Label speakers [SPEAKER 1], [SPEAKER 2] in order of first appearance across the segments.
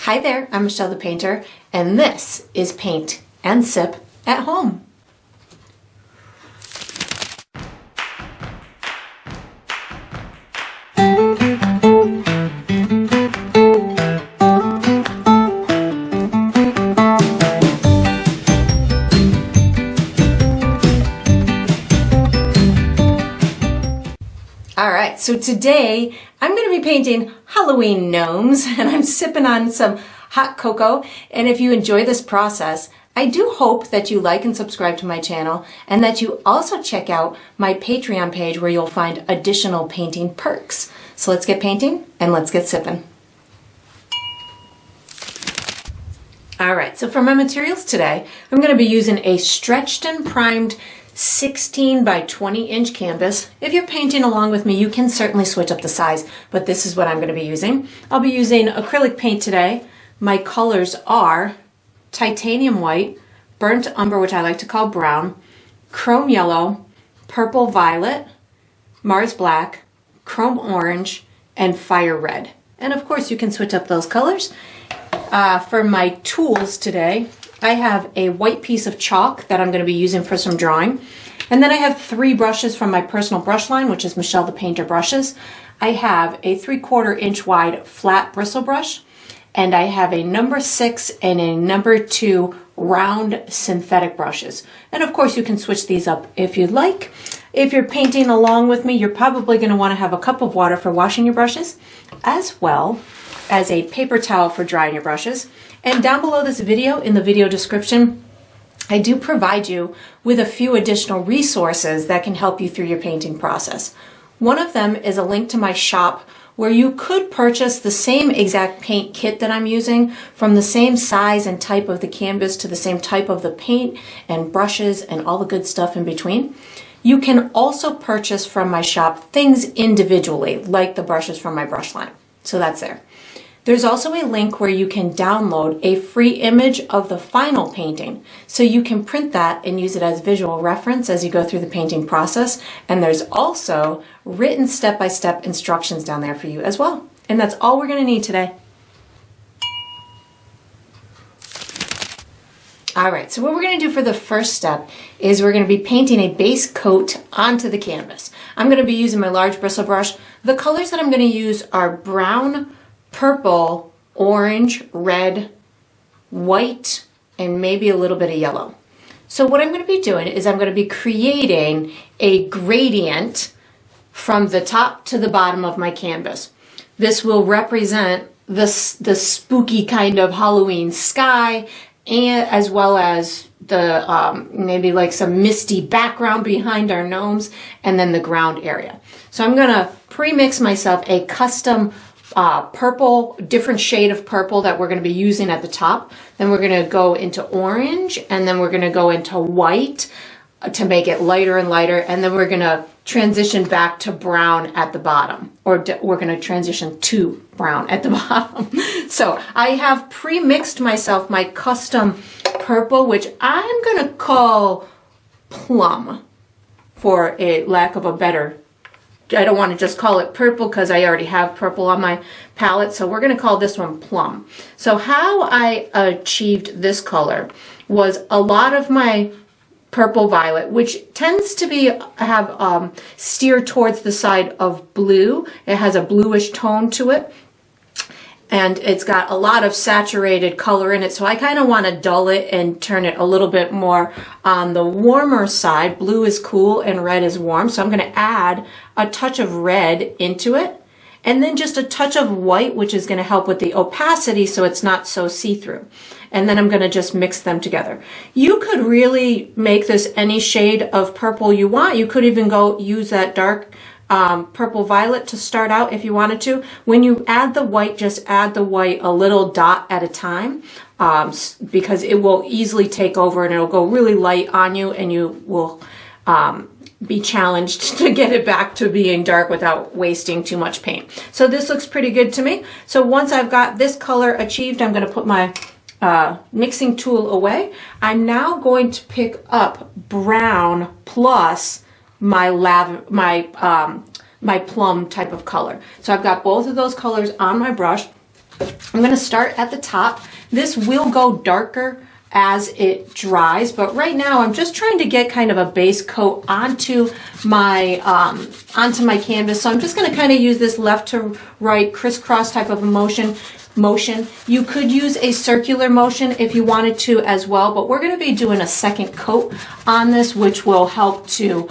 [SPEAKER 1] Hi there, I'm Michelle the Painter, and this is Paint and Sip at Home. Alright, so today I'm going to be painting Halloween gnomes, and I'm sipping on some hot cocoa. And if you enjoy this process, I do hope that you like and subscribe to my channel, and that you also check out my Patreon page where you'll find additional painting perks. So let's get painting and let's get sipping. Alright, so for my materials today, I'm going to be using a stretched and primed 16 by 20 inch canvas. If you're painting along with me, you can certainly switch up the size, but this is what I'm going to be using. I'll be using acrylic paint today. My colors are titanium white, burnt umber, which I like to call brown, chrome yellow, purple violet, Mars black, chrome orange, and fire red. And of course you can switch up those colors. For my tools today, I have a white piece of chalk that I'm going to be using for some drawing. And then I have 3 brushes from my personal brush line, which is Michelle the Painter brushes. I have a 3/4 inch wide flat bristle brush, and I have a number 6 and a number 2 round synthetic brushes. And of course you can switch these up if you'd like. If you're painting along with me, you're probably going to want to have a cup of water for washing your brushes, as well as a paper towel for drying your brushes. And down below this video, in the video description, I do provide you with a few additional resources that can help you through your painting process. One of them is a link to my shop where you could purchase the same exact paint kit that I'm using, from the same size and type of the canvas to the same type of the paint and brushes and all the good stuff in between. You can also purchase from my shop things individually, like the brushes from my brush line. So that's there. There's also a link where you can download a free image of the final painting, so you can print that and use it as visual reference as you go through the painting process. And there's also written step-by-step instructions down there for you as well. And that's all we're going to need today. Alright, so what we're going to do for the first step is we're going to be painting a base coat onto the canvas. I'm going to be using my large bristle brush. The colors that I'm going to use are brown, purple, orange, red, white, and maybe a little bit of yellow. So what I'm going to be doing is I'm going to be creating a gradient from the top to the bottom of my canvas. This will represent the spooky kind of Halloween sky, and as well as the maybe like some misty background behind our gnomes, and then the ground area. So I'm going to pre-mix myself a custom purple, different shade of purple that we're going to be using at the top. Then we're going to go into orange, and then we're going to go into white to make it lighter and lighter, and then we're going to transition back to brown at the bottom, or we're going to transition to brown at the bottom. So I have pre-mixed myself my custom purple, which I'm going to call plum for a lack of a better. I don't want to just call it purple because I already have purple on my palette, so we're going to call this one plum. So how I achieved this color was a lot of my purple violet, which tends to be steer towards the side of blue. It has a bluish tone to it, and it's got a lot of saturated color in it, so I kind of want to dull it and turn it a little bit more on the warmer side. Blue is cool and red is warm, so I'm going to add a touch of red into it, and then just a touch of white, which is going to help with the opacity so it's not so see-through. And then I'm going to just mix them together. You could really make this any shade of purple you want. You could even go use that dark purple violet to start out if you wanted to. When you add the white, just add the white a little dot at a time, because it will easily take over and it'll go really light on you, and you will be challenged to get it back to being dark without wasting too much paint. So this looks pretty good to me. So once I've got this color achieved, I'm going to put my mixing tool away. I'm now going to pick up brown plus my plum type of color. So I've got both of those colors on my brush. I'm going to start at the top. This will go darker as it dries, but right now I'm just trying to get kind of a base coat onto my canvas. So I'm just going to kind of use this left to right crisscross type of a motion. You could use a circular motion if you wanted to as well, but we're going to be doing a second coat on this, which will help to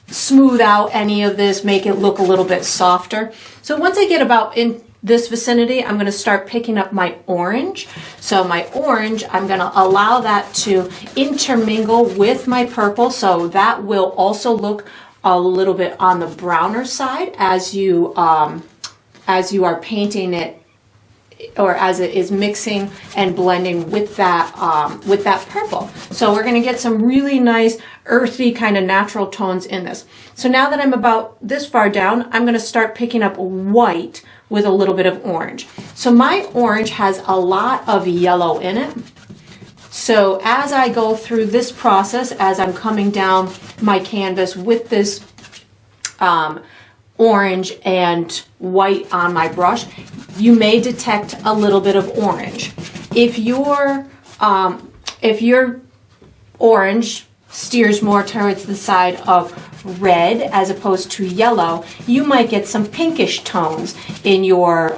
[SPEAKER 1] smooth out any of this, make it look a little bit softer. So once I get about in this vicinity, I'm going to start picking up my orange. So my orange, I'm going to allow that to intermingle with my purple, so that will also look a little bit on the browner side as you are painting it, or as it is mixing and blending with that purple. So we're going to get some really nice earthy kind of natural tones in this. So now that I'm about this far down, I'm going to start picking up white with a little bit of orange. So my orange has a lot of yellow in it. So as I go through this process, as I'm coming down my canvas with this orange and white on my brush, you may detect a little bit of orange. If your orange steers more towards the side of red as opposed to yellow, you might get some pinkish tones in your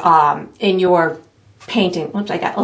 [SPEAKER 1] painting. Oops, I got a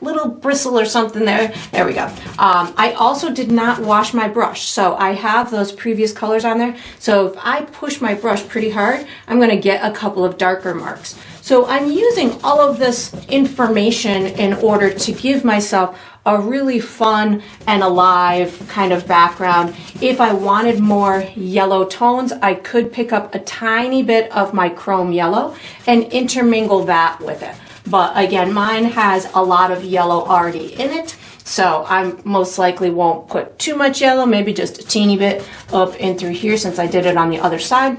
[SPEAKER 1] little bristle or something there. There we go. I also did not wash my brush, so I have those previous colors on there. So if I push my brush pretty hard, I'm going to get a couple of darker marks. So I'm using all of this information in order to give myself a really fun and alive kind of background. If I wanted more yellow tones, I could pick up a tiny bit of my chrome yellow and intermingle that with it. But again, mine has a lot of yellow already in it, so I most likely won't put too much yellow, maybe just a teeny bit up in through here since I did it on the other side.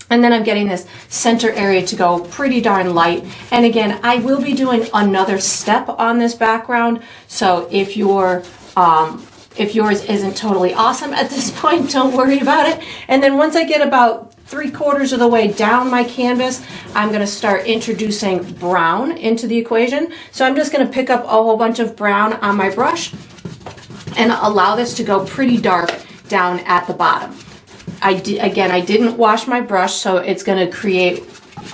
[SPEAKER 1] And then I'm getting this center area to go pretty darn light. And again, I will be doing another step on this background, so if yours isn't totally awesome at this point, don't worry about it. And then once I get about 3/4 of the way down my canvas, I'm going to start introducing brown into the equation. So I'm just going to pick up a whole bunch of brown on my brush and allow this to go pretty dark down at the bottom. Again, I didn't wash my brush, so it's going to create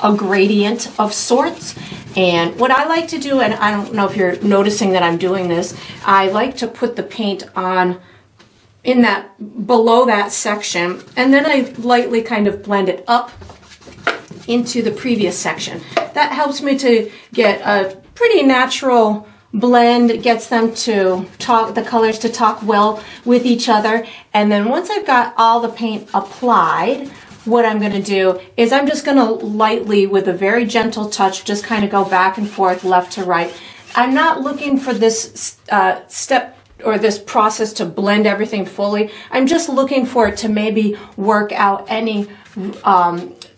[SPEAKER 1] a gradient of sorts. And what I like to do, and I don't know if you're noticing that I'm doing this, I like to put the paint on in that below that section, and then I lightly kind of blend it up into the previous section. That helps me to get a pretty natural blend. It gets them to talk, the colors to talk well with each other. And then once I've got all the paint applied, what I'm going to do is I'm just going to lightly, with a very gentle touch, just kind of go back and forth, left to right. I'm not looking for this step or this process to blend everything fully. I'm just looking for it to maybe work out any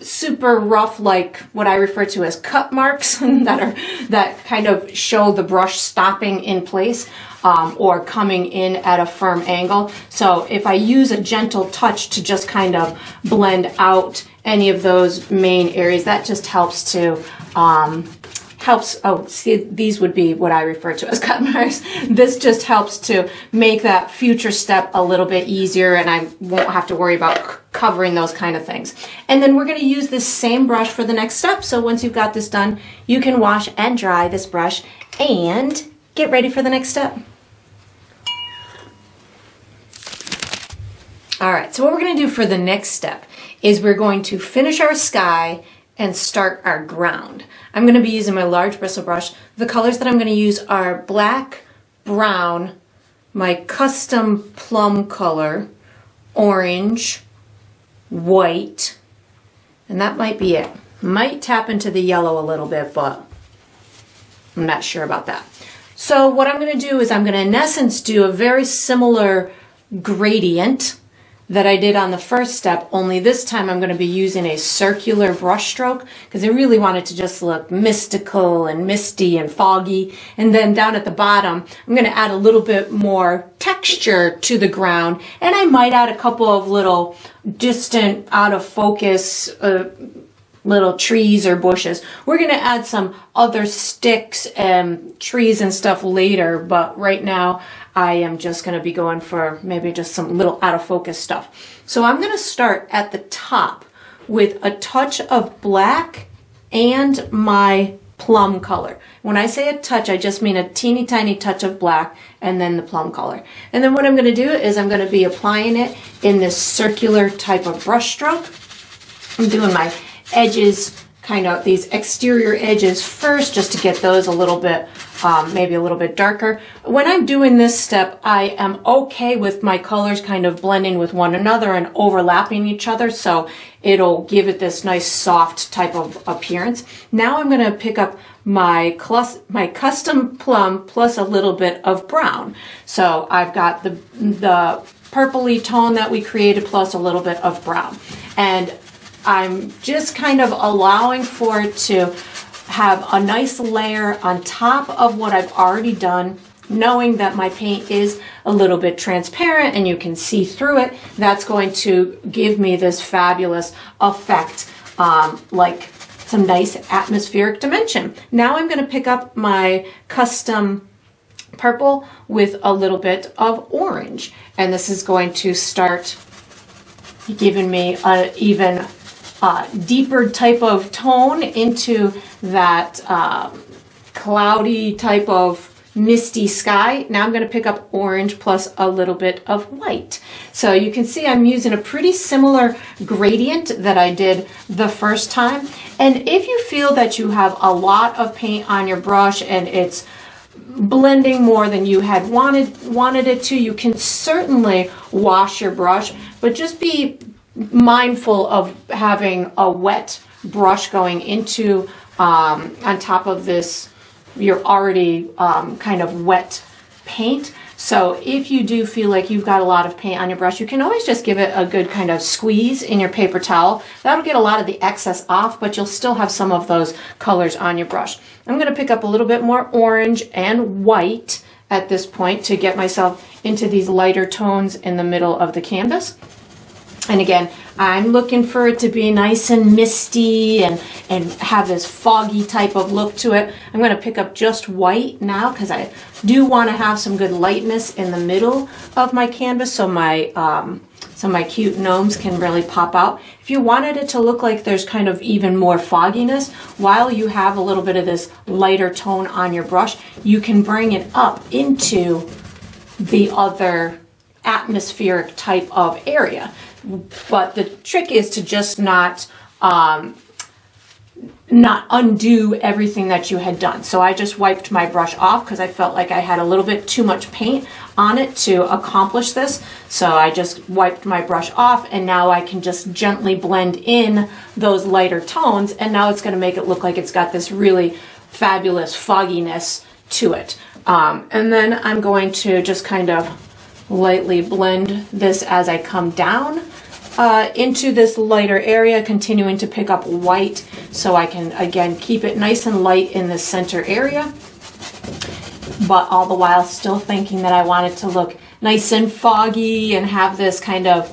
[SPEAKER 1] super rough, like what I refer to as cut marks that kind of show the brush stopping in place or coming in at a firm angle. So if I use a gentle touch to just kind of blend out any of those main areas, that just helps to see, these would be what I refer to as cut marks. This just helps to make that future step a little bit easier, and I won't have to worry about covering those kind of things. And then we're going to use this same brush for the next step. So once you've got this done, you can wash and dry this brush and get ready for the next step. All right, so what we're going to do for the next step is we're going to finish our sky and start our ground. I'm going to be using my large bristle brush. The colors that I'm going to use are black, brown, my custom plum color, orange, white, and that might be it. Might tap into the yellow a little bit, but I'm not sure about that. So what I'm going to do is I'm going to, in essence, do a very similar gradient that I did on the first step, only this time I'm going to be using a circular brush stroke because I really want it to just look mystical and misty and foggy. And then down at the bottom, I'm going to add a little bit more texture to the ground, and I might add a couple of little distant, out of focus little trees or bushes. We're going to add some other sticks and trees and stuff later, but right now I am just going to be going for maybe just some little out of focus stuff. So I'm going to start at the top with a touch of black and my plum color. When I say a touch, I just mean a teeny tiny touch of black and then the plum color. And then what I'm going to do is I'm going to be applying it in this circular type of brush stroke. I'm doing my edges, kind of these exterior edges first, just to get those a little bit, maybe a little bit darker. When I'm doing this step, I am okay with my colors kind of blending with one another and overlapping each other, so it'll give it this nice soft type of appearance. Now I'm going to pick up my custom plum plus a little bit of brown. So I've got the purpley tone that we created plus a little bit of brown. And I'm just kind of allowing for it to have a nice layer on top of what I've already done, knowing that my paint is a little bit transparent and you can see through it. That's going to give me this fabulous effect, like some nice atmospheric dimension. Now I'm going to pick up my custom purple with a little bit of orange, and this is going to start giving me an even deeper type of tone into that cloudy type of misty sky. Now I'm going to pick up orange plus a little bit of white. So you can see I'm using a pretty similar gradient that I did the first time. And if you feel that you have a lot of paint on your brush and it's blending more than you had wanted it to, you can certainly wash your brush, but just be mindful of having a wet brush going into on top of this you're already kind of wet paint. So if you do feel like you've got a lot of paint on your brush, you can always just give it a good kind of squeeze in your paper towel. That'll get a lot of the excess off, but you'll still have some of those colors on your brush. I'm going to pick up a little bit more orange and white at this point to get myself into these lighter tones in the middle of the canvas. And again, I'm looking for it to be nice and misty and have this foggy type of look to it. I'm going to pick up just white now because I do want to have some good lightness in the middle of my canvas so my cute gnomes can really pop out. If you wanted it to look like there's kind of even more fogginess, while you have a little bit of this lighter tone on your brush, you can bring it up into the other atmospheric type of area. But the trick is to just not undo everything that you had done. So I just wiped my brush off because I felt like I had a little bit too much paint on it to accomplish this. So I just wiped my brush off, and now I can just gently blend in those lighter tones, and now it's going to make it look like it's got this really fabulous fogginess to it. And then I'm going to just kind of lightly blend this as I come down into this lighter area, continuing to pick up white so I can again keep it nice and light in the center area, but all the while still thinking that I want it to look nice and foggy and have this kind of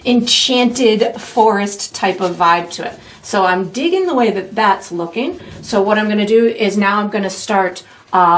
[SPEAKER 1] enchanted forest type of vibe to it. So I'm digging the way that that's looking. So what I'm going to do is now I'm going to start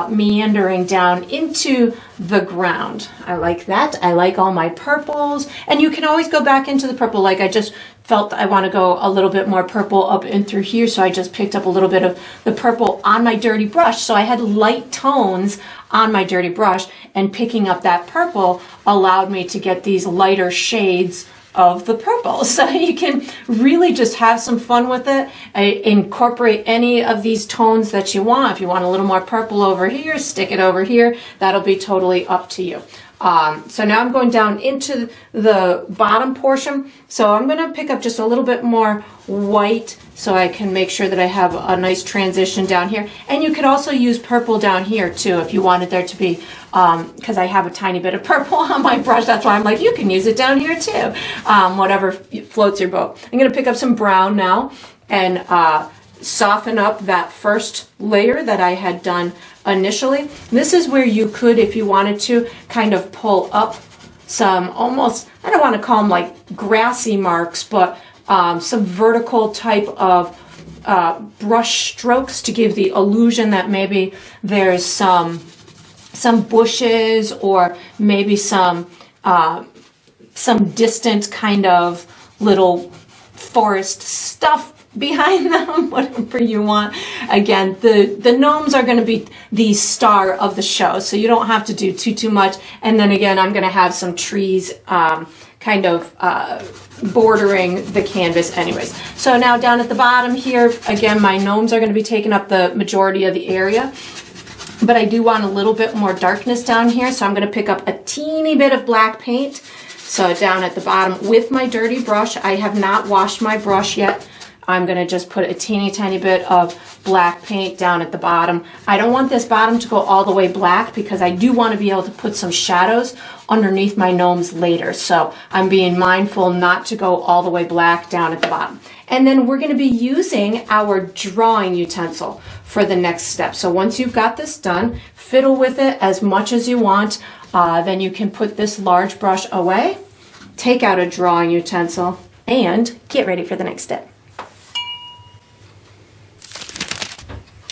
[SPEAKER 1] meandering down into the ground. I like that. I like all my purples, and you can always go back into the purple. Like I just felt I want to go a little bit more purple up and through here, so I just picked up a little bit of the purple on my dirty brush. So I had light tones on my dirty brush, and picking up that purple allowed me to get these lighter shades of the purple. So you can really just have some fun with it. Incorporate any of these tones that you want. If you want a little more purple over here, stick it over here. That'll be totally up to you. So now I'm going down into the bottom portion. So I'm going to pick up just a little bit more white so I can make sure that I have a nice transition down here. And you could also use purple down here too if you wanted there to be, because I have a tiny bit of purple on my brush. That's why I'm like, you can use it down here too. Whatever floats your boat. I'm going to pick up some brown now and soften up that first layer that I had done initially. This is where you could, if you wanted to, kind of pull up some almost, I don't want to call them like grassy marks, but some vertical type of brush strokes to give the illusion that maybe there's some bushes or maybe some distant kind of little forest stuff behind them, whatever you want. Again, the gnomes are going to be the star of the show, so you don't have to do too much. And then again, I'm going to have some trees kind of bordering the canvas anyways. So now down at the bottom here, again, my gnomes are going to be taking up the majority of the area, but I do want a little bit more darkness down here, so I'm going to pick up a teeny bit of black paint. So down at the bottom with my dirty brush, I have not washed my brush yet. I'm going to just put a teeny tiny bit of black paint down at the bottom. I don't want this bottom to go all the way black because I do want to be able to put some shadows underneath my gnomes later. So I'm being mindful not to go all the way black down at the bottom. And then we're going to be using our drawing utensil for the next step. So once you've got this done, fiddle with it as much as you want. Then you can put this large brush away, take out a drawing utensil, and get ready for the next step.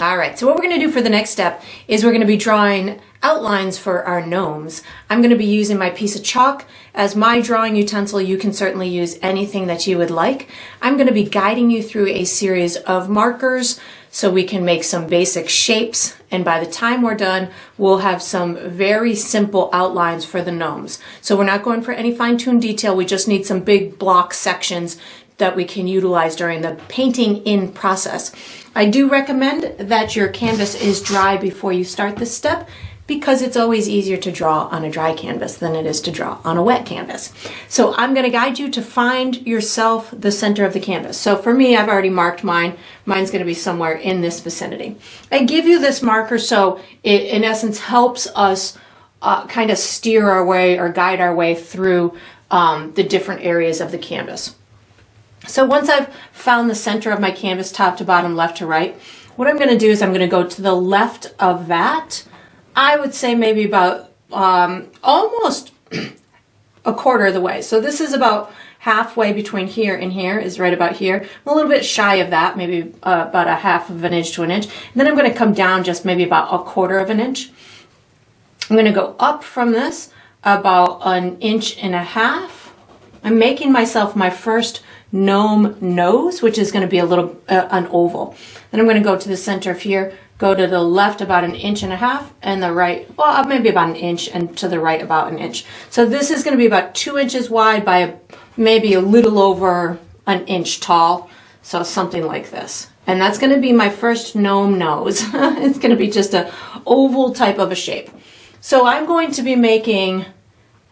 [SPEAKER 1] All right, so what we're going to do for the next step is we're going to be drawing outlines for our gnomes. I'm going to be using my piece of chalk as my drawing utensil. You can certainly use anything that you would like. I'm going to be guiding you through a series of markers so we can make some basic shapes, and by the time we're done, we'll have some very simple outlines for the gnomes. So we're not going for any fine-tuned detail, we just need some big block sections that we can utilize during the painting in process. I do recommend that your canvas is dry before you start this step because it's always easier to draw on a dry canvas than it is to draw on a wet canvas. So I'm going to guide you to find yourself the center of the canvas. So for me, I've already marked mine. Mine's going to be somewhere in this vicinity. I give you this marker so it in essence helps us kind of steer our way or guide our way through the different areas of the canvas. So once I've found the center of my canvas, top to bottom, left to right, what I'm going to do is I'm going to go to the left of that. I would say maybe about almost a quarter of the way. So this is about halfway between here and here, is right about here. I'm a little bit shy of that, maybe about a half of an inch to an inch. And then I'm going to come down just maybe about a quarter of an inch. I'm going to go up from this about 1.5 inches. I'm making myself my first gnome nose, which is going to be a little an oval. Then I'm going to go to the center of here, go to the left about 1.5 inches, and the right, well, maybe about 1 inch, and to the right about 1 inch. So this is going to be about 2 inches wide by maybe a little over 1 inch tall. So something like this. And that's going to be my first gnome nose. It's going to be just an oval type of a shape. So I'm going to be making,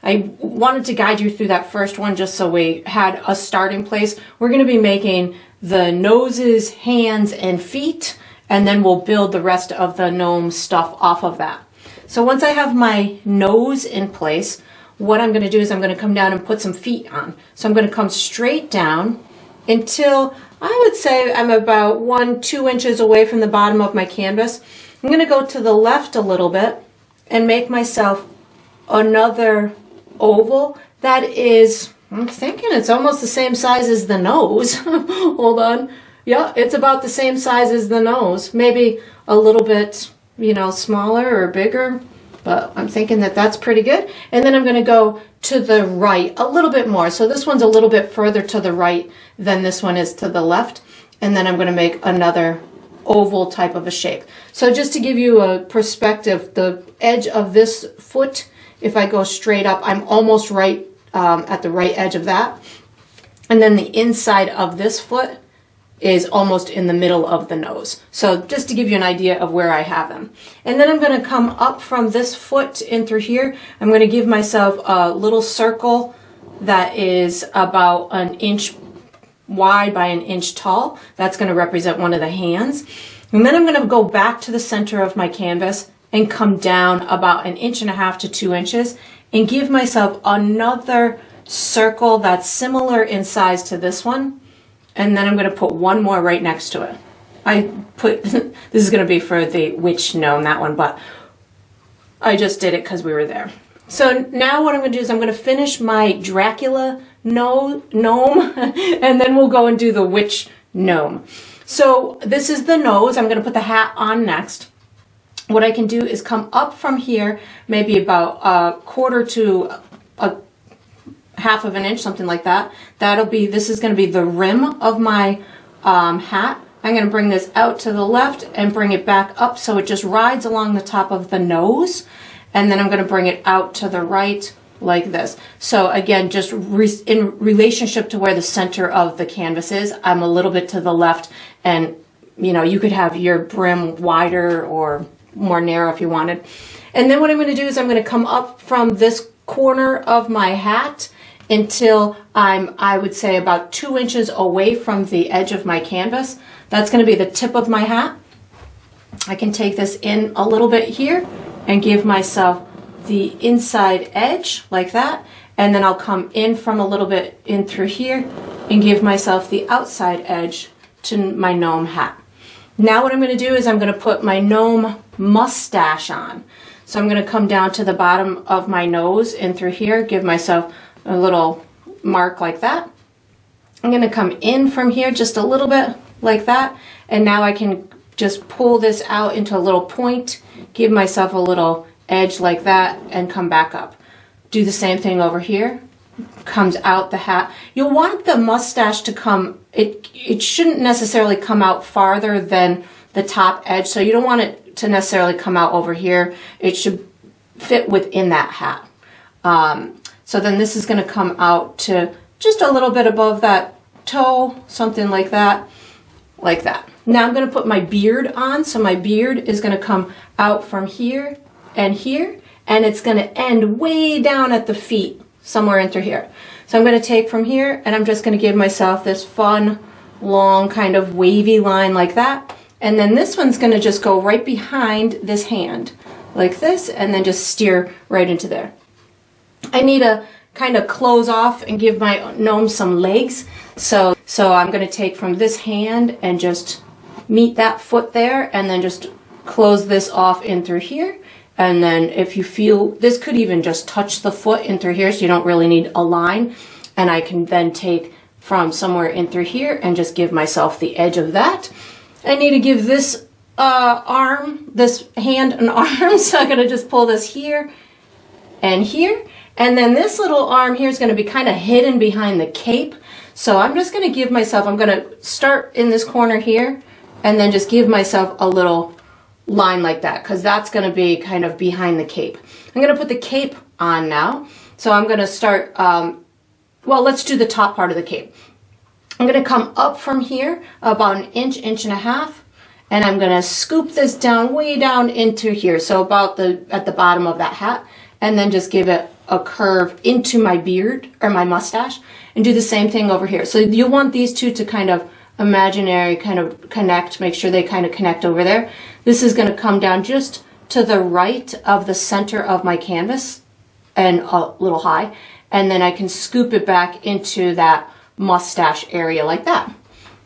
[SPEAKER 1] I wanted to guide you through that first one just so we had a starting place. We're going to be making the noses, hands, and feet, and then we'll build the rest of the gnome stuff off of that. So once I have my nose in place, what I'm going to do is I'm going to come down and put some feet on. So I'm going to come straight down until I would say I'm about 1-2 inches away from the bottom of my canvas. I'm going to go to the left a little bit and make myself another oval that is, I'm thinking it's almost the same size as the nose. Hold on. Yeah, it's about the same size as the nose. Maybe a little bit, smaller or bigger, but I'm thinking that that's pretty good. And then I'm going to go to the right a little bit more. So this one's a little bit further to the right than this one is to the left. And then I'm going to make another oval type of a shape. So just to give you a perspective, the edge of this foot, if I go straight up, I'm almost right at the right edge of that. And then the inside of this foot is almost in the middle of the nose. So just to give you an idea of where I have them. And then I'm going to come up from this foot in through here. I'm going to give myself a little circle that is about 1 inch wide by 1 inch tall. That's going to represent one of the hands. And then I'm going to go back to the center of my canvas and come down about 1.5 inches to 2 inches and give myself another circle that's similar in size to this one. And then I'm going to put one more right next to it. This is going to be for the witch gnome, that one, but I just did it because we were there. So now what I'm going to do is I'm going to finish my Dracula gnome, and then we'll go and do the witch gnome. So this is the nose. I'm going to put the hat on next. What I can do is come up from here, maybe about a quarter to a half of an inch, something like that. This is going to be the rim of my hat. I'm going to bring this out to the left and bring it back up so it just rides along the top of the nose. And then I'm going to bring it out to the right like this. So again, just in relationship to where the center of the canvas is, I'm a little bit to the left, and you could have your brim wider or more narrow if you wanted. And then what I'm going to do is I'm going to come up from this corner of my hat until I would say about 2 inches away from the edge of my canvas. That's going to be the tip of my hat. I can take this in a little bit here and give myself the inside edge like that, and then I'll come in from a little bit in through here and give myself the outside edge to my gnome hat. Now what I'm going to do is I'm going to put my gnome mustache on. So I'm going to come down to the bottom of my nose in through here, give myself a little mark like that. I'm going to come in from here just a little bit like that, and now I can just pull this out into a little point, give myself a little edge like that, and come back up. Do the same thing over here. Comes out the hat. You'll want the mustache to come, it shouldn't necessarily come out farther than the top edge, so you don't want it to necessarily come out over here. It should fit within that hat. So then this is going to come out to just a little bit above that toe, something like that, like that. Now I'm going to put my beard on. So my beard is going to come out from here, and it's going to end way down at the feet, somewhere in through here. So I'm going to take from here, and I'm just going to give myself this fun, long, kind of wavy line like that. And then this one's going to just go right behind this hand, like this, and then just steer right into there. I need to kind of close off and give my gnome some legs. So I'm going to take from this hand and just meet that foot there, and then just close this off in through here. And then if you feel, this could even just touch the foot in through here, so you don't really need a line. And I can then take from somewhere in through here and just give myself the edge of that. I need to give this this hand an arm, so I'm going to just pull this here and here. And then this little arm here is going to be kind of hidden behind the cape. So I'm just going to give myself, I'm going to start in this corner here and then just give myself a little line like that, because that's going to be kind of behind the cape. I'm going to put the cape on now. So I'm going to start, well, let's do the top part of the cape. I'm going to come up from here about an inch, inch and a half, and I'm going to scoop this down way down into here. So about at the bottom of that hat, and then just give it a curve into my beard or my mustache, and do the same thing over here. So you want these two to kind of imaginary kind of connect, make sure they kind of connect over there. This is going to come down just to the right of the center of my canvas and a little high, and then I can scoop it back into that mustache area like that.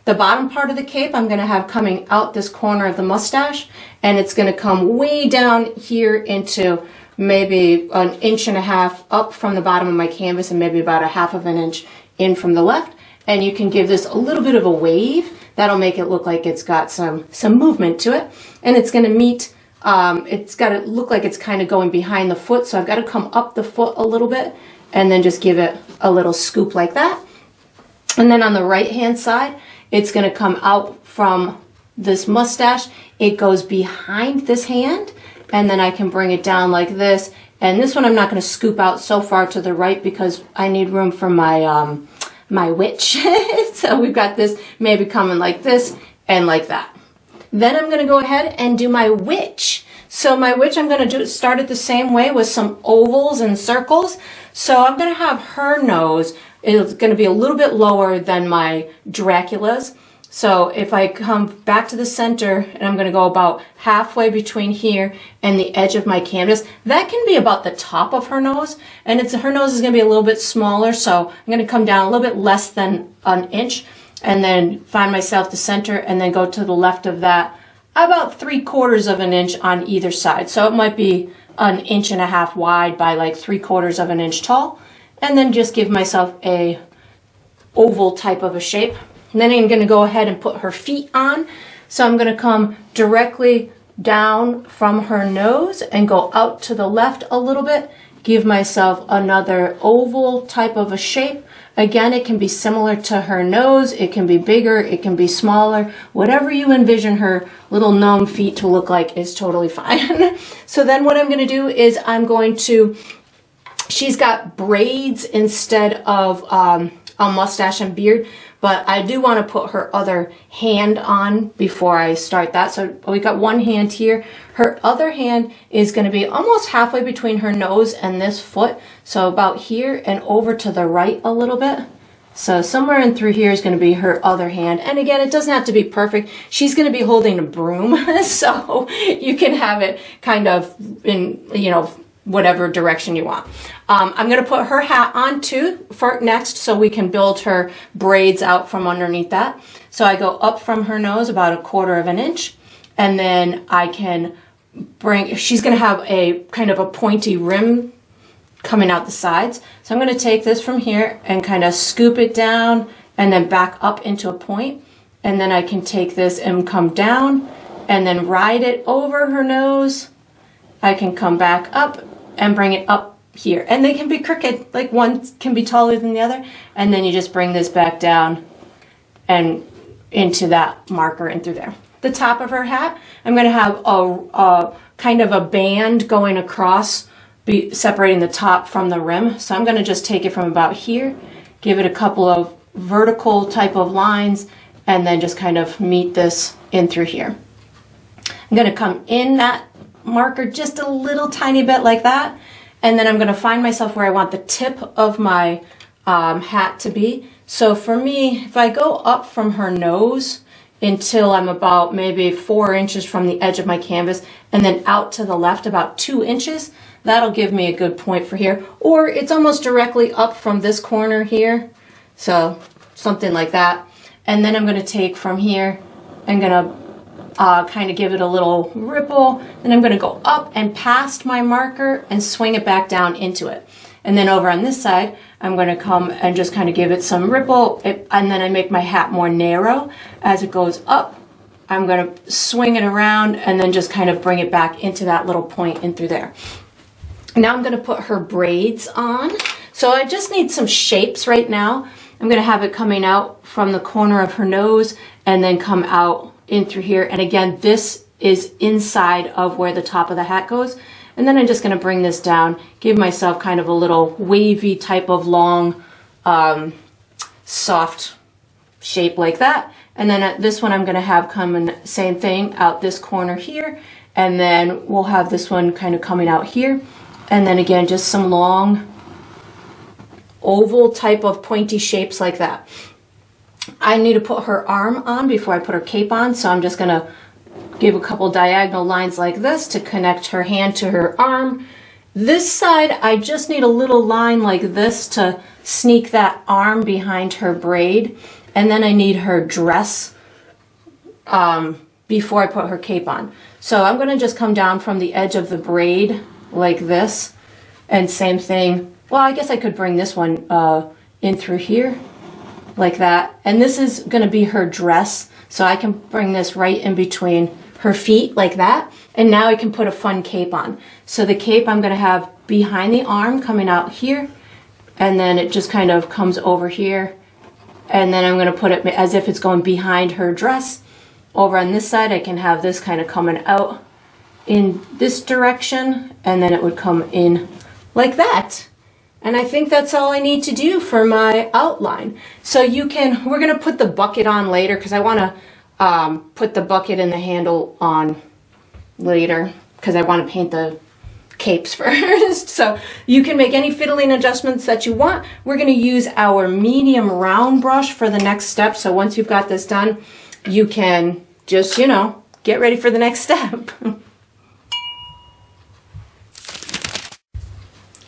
[SPEAKER 1] The bottom part of the cape I'm going to have coming out this corner of the mustache, and it's going to come way down here into maybe an inch and a half up from the bottom of my canvas, and maybe about a half of an inch in from the left. And you can give this a little bit of a wave. That'll make it look like it's got some movement to it. And it's going to meet, it's got to look like it's kind of going behind the foot. So I've got to come up the foot a little bit and then just give it a little scoop like that. And then on the right hand side, it's going to come out from this mustache. It goes behind this hand, and then I can bring it down like this. And this one I'm not going to scoop out so far to the right because I need room for my my witch. So we've got this maybe coming like this and like that. Then I'm going to go ahead and do my witch. So my witch, I'm going to start it the same way with some ovals and circles. So I'm going to have her nose. It's going to be a little bit lower than my Dracula's. So if I come back to the center, and I'm going to go about halfway between here and the edge of my canvas, that can be about the top of her nose. And her nose is going to be a little bit smaller, so I'm going to come down a little bit less than an inch, and then find myself the center, and then go to the left of that about 3/4 of an inch on either side. So it might be 1.5 inches wide by like 3/4 of an inch tall. And then just give myself a oval type of a shape. And then I'm going to go ahead and put her feet on. So I'm going to come directly down from her nose and go out to the left a little bit. Give myself another oval type of a shape. Again, it can be similar to her nose. It can be bigger. It can be smaller. Whatever you envision her little gnome feet to look like is totally fine. So then what I'm going to do is she's got braids instead of a mustache and beard, but I do want to put her other hand on before I start that. So we got one hand here. Her other hand is going to be almost halfway between her nose and this foot. So about here and over to the right a little bit. So somewhere in through here is going to be her other hand. And again, it doesn't have to be perfect. She's going to be holding a broom. So you can have it kind of in, whatever direction you want. I'm going to put her hat on too for next so we can build her braids out from underneath that. So I go up from her nose about 1/4 of an inch, and then I can she's going to have a kind of a pointy rim coming out the sides. So I'm going to take this from here and kind of scoop it down and then back up into a point. And then I can take this and come down and then ride it over her nose. I can come back up and bring it up here. And they can be crooked, like one can be taller than the other. And then you just bring this back down and into that marker and through there. The top of her hat, I'm going to have a kind of a band going across, separating the top from the rim. So I'm going to just take it from about here, give it a couple of vertical type of lines, and then just kind of meet this in through here. I'm going to come in that marker just a little tiny bit like that, and then I'm going to find myself where I want the tip of my hat to be. So for me, if I go up from her nose until I'm about maybe 4 inches from the edge of my canvas, and then out to the left about 2 inches, that'll give me a good point for here. Or it's almost directly up from this corner here, so something like that. And then I'm going to take from here, I'm going to kind of give it a little ripple, and I'm going to go up and past my marker and swing it back down into it. And then over on this side, I'm going to come and just kind of give it some ripple, and then I make my hat more narrow. As it goes up, I'm going to swing it around and then just kind of bring it back into that little point in through there. Now I'm going to put her braids on. So I just need some shapes right now. I'm going to have it coming out from the corner of her nose and then come out in through here. And again, this is inside of where the top of the hat goes. And then I'm just going to bring this down, give myself kind of a little wavy type of long, soft shape like that. And then at this one, I'm going to have coming, same thing, out this corner here. And then we'll have this one kind of coming out here. And then again, just some long oval type of pointy shapes like that. I need to put her arm on before I put her cape on. So I'm just going to give a couple diagonal lines like this to connect her hand to her arm. This side, I just need a little line like this to sneak that arm behind her braid. And then I need her dress before I put her cape on. So I'm going to just come down from the edge of the braid like this. And same thing. Well, I guess I could bring this one in through here like that. And this is going to be her dress. So I can bring this right in between her feet like that. And now I can put a fun cape on. So the cape I'm going to have behind the arm coming out here. And then it just kind of comes over here. And then I'm going to put it as if it's going behind her dress. Over on this side, I can have this kind of coming out in this direction. And then it would come in like that. And I think that's all I need to do for my outline. So we're going to put the bucket on later because I want to put the bucket and the handle on later because I want to paint the capes first. So you can make any fiddling adjustments that you want. We're going to use our medium round brush for the next step. So once you've got this done, you can just, get ready for the next step.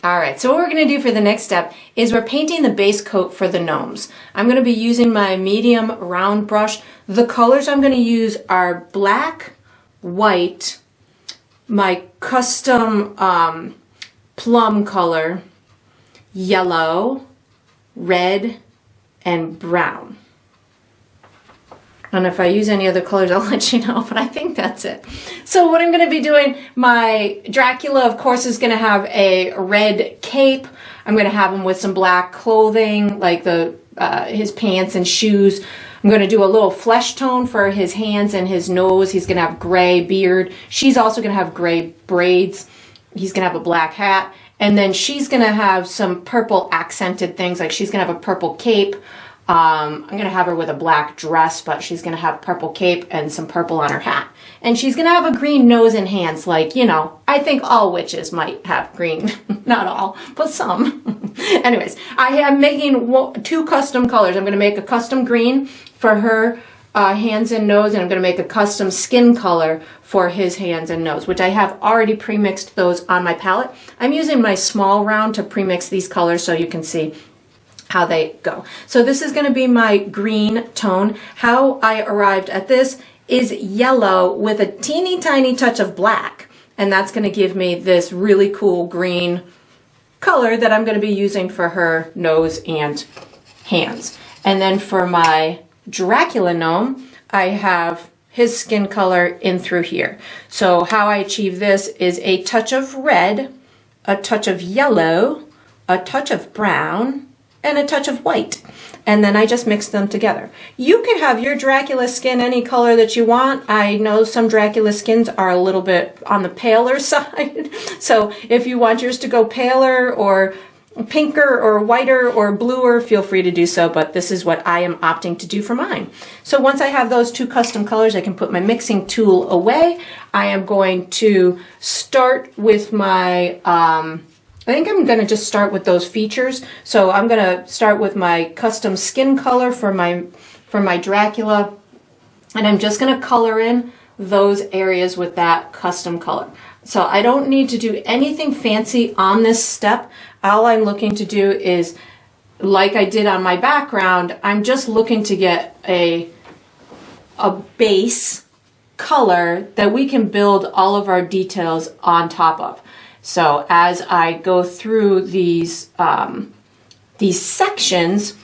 [SPEAKER 1] All right, so what we're going to do for the next step is we're painting the base coat for the gnomes. I'm going to be using my medium round brush. The colors I'm going to use are black, white, my custom plum color, yellow, red, and brown. And if I use any other colors, I'll let you know, but I think that's it. So what I'm going to be doing, my Dracula, of course, is going to have a red cape. I'm going to have him with some black clothing, like his pants and shoes. I'm going to do a little flesh tone for his hands and his nose. He's going to have gray beard. She's also going to have gray braids. He's going to have a black hat. And then she's going to have some purple accented things, like she's going to have a purple cape. I'm going to have her with a black dress, but she's going to have purple cape and some purple on her hat. And she's going to have a green nose and hands, like, you know, I think all witches might have green. Not all, but some. Anyways, I am making 2 custom colors. I'm going to make a custom green for her hands and nose, and I'm going to make a custom skin color for his hands and nose, which I have already pre-mixed those on my palette. I'm using my small round to pre-mix these colors so you can see how they go. So this is going to be my green tone. How I arrived at this is yellow with a teeny tiny touch of black, and that's going to give me this really cool green color that I'm going to be using for her nose and hands. And then for my Dracula gnome, I have his skin color in through here. So how I achieve this is a touch of red, a touch of yellow, a touch of brown, and a touch of white. And then I just mix them together. You can have your Dracula skin any color that you want. I know some Dracula skins are a little bit on the paler side. So if you want yours to go paler or pinker or whiter or bluer, feel free to do so, but this is what I am opting to do for mine. So once I have those 2 custom colors, I can put my mixing tool away. I am going to start with my I think I'm going to just start with those features. So I'm going to start with my custom skin color for my Dracula, and I'm just going to color in those areas with that custom color. So I don't need to do anything fancy on this step. All I'm looking to do is, like I did on my background, I'm just looking to get a base color that we can build all of our details on top of. So as I go through these sections,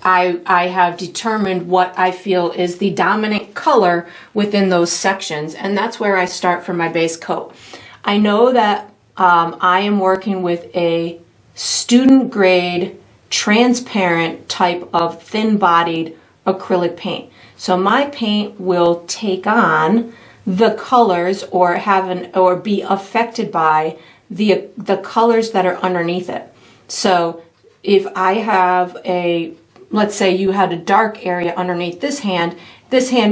[SPEAKER 1] I have determined what I feel is the dominant color within those sections, and that's where I start for my base coat. I know that I am working with a student grade transparent type of thin-bodied acrylic paint. So my paint will take on the colors or be affected by the colors that are underneath it. So if I have let's say you had a dark area underneath this hand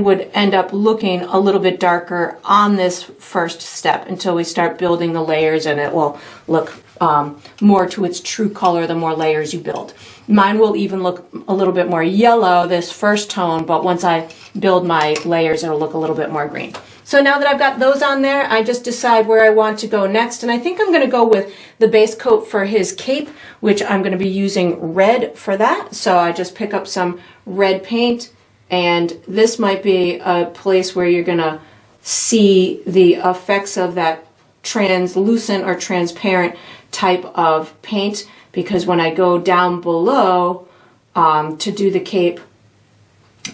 [SPEAKER 1] would end up looking a little bit darker on this first step until we start building the layers, and it will look more to its true color the more layers you build. Mine will even look a little bit more yellow, this first tone, but once I build my layers, it'll look a little bit more green. So now that I've got those on there, I just decide where I want to go next. And I think I'm going to go with the base coat for his cape, which I'm going to be using red for that. So I just pick up some red paint, and this might be a place where you're going to see the effects of that translucent or transparent type of paint, because when I go down below to do the cape,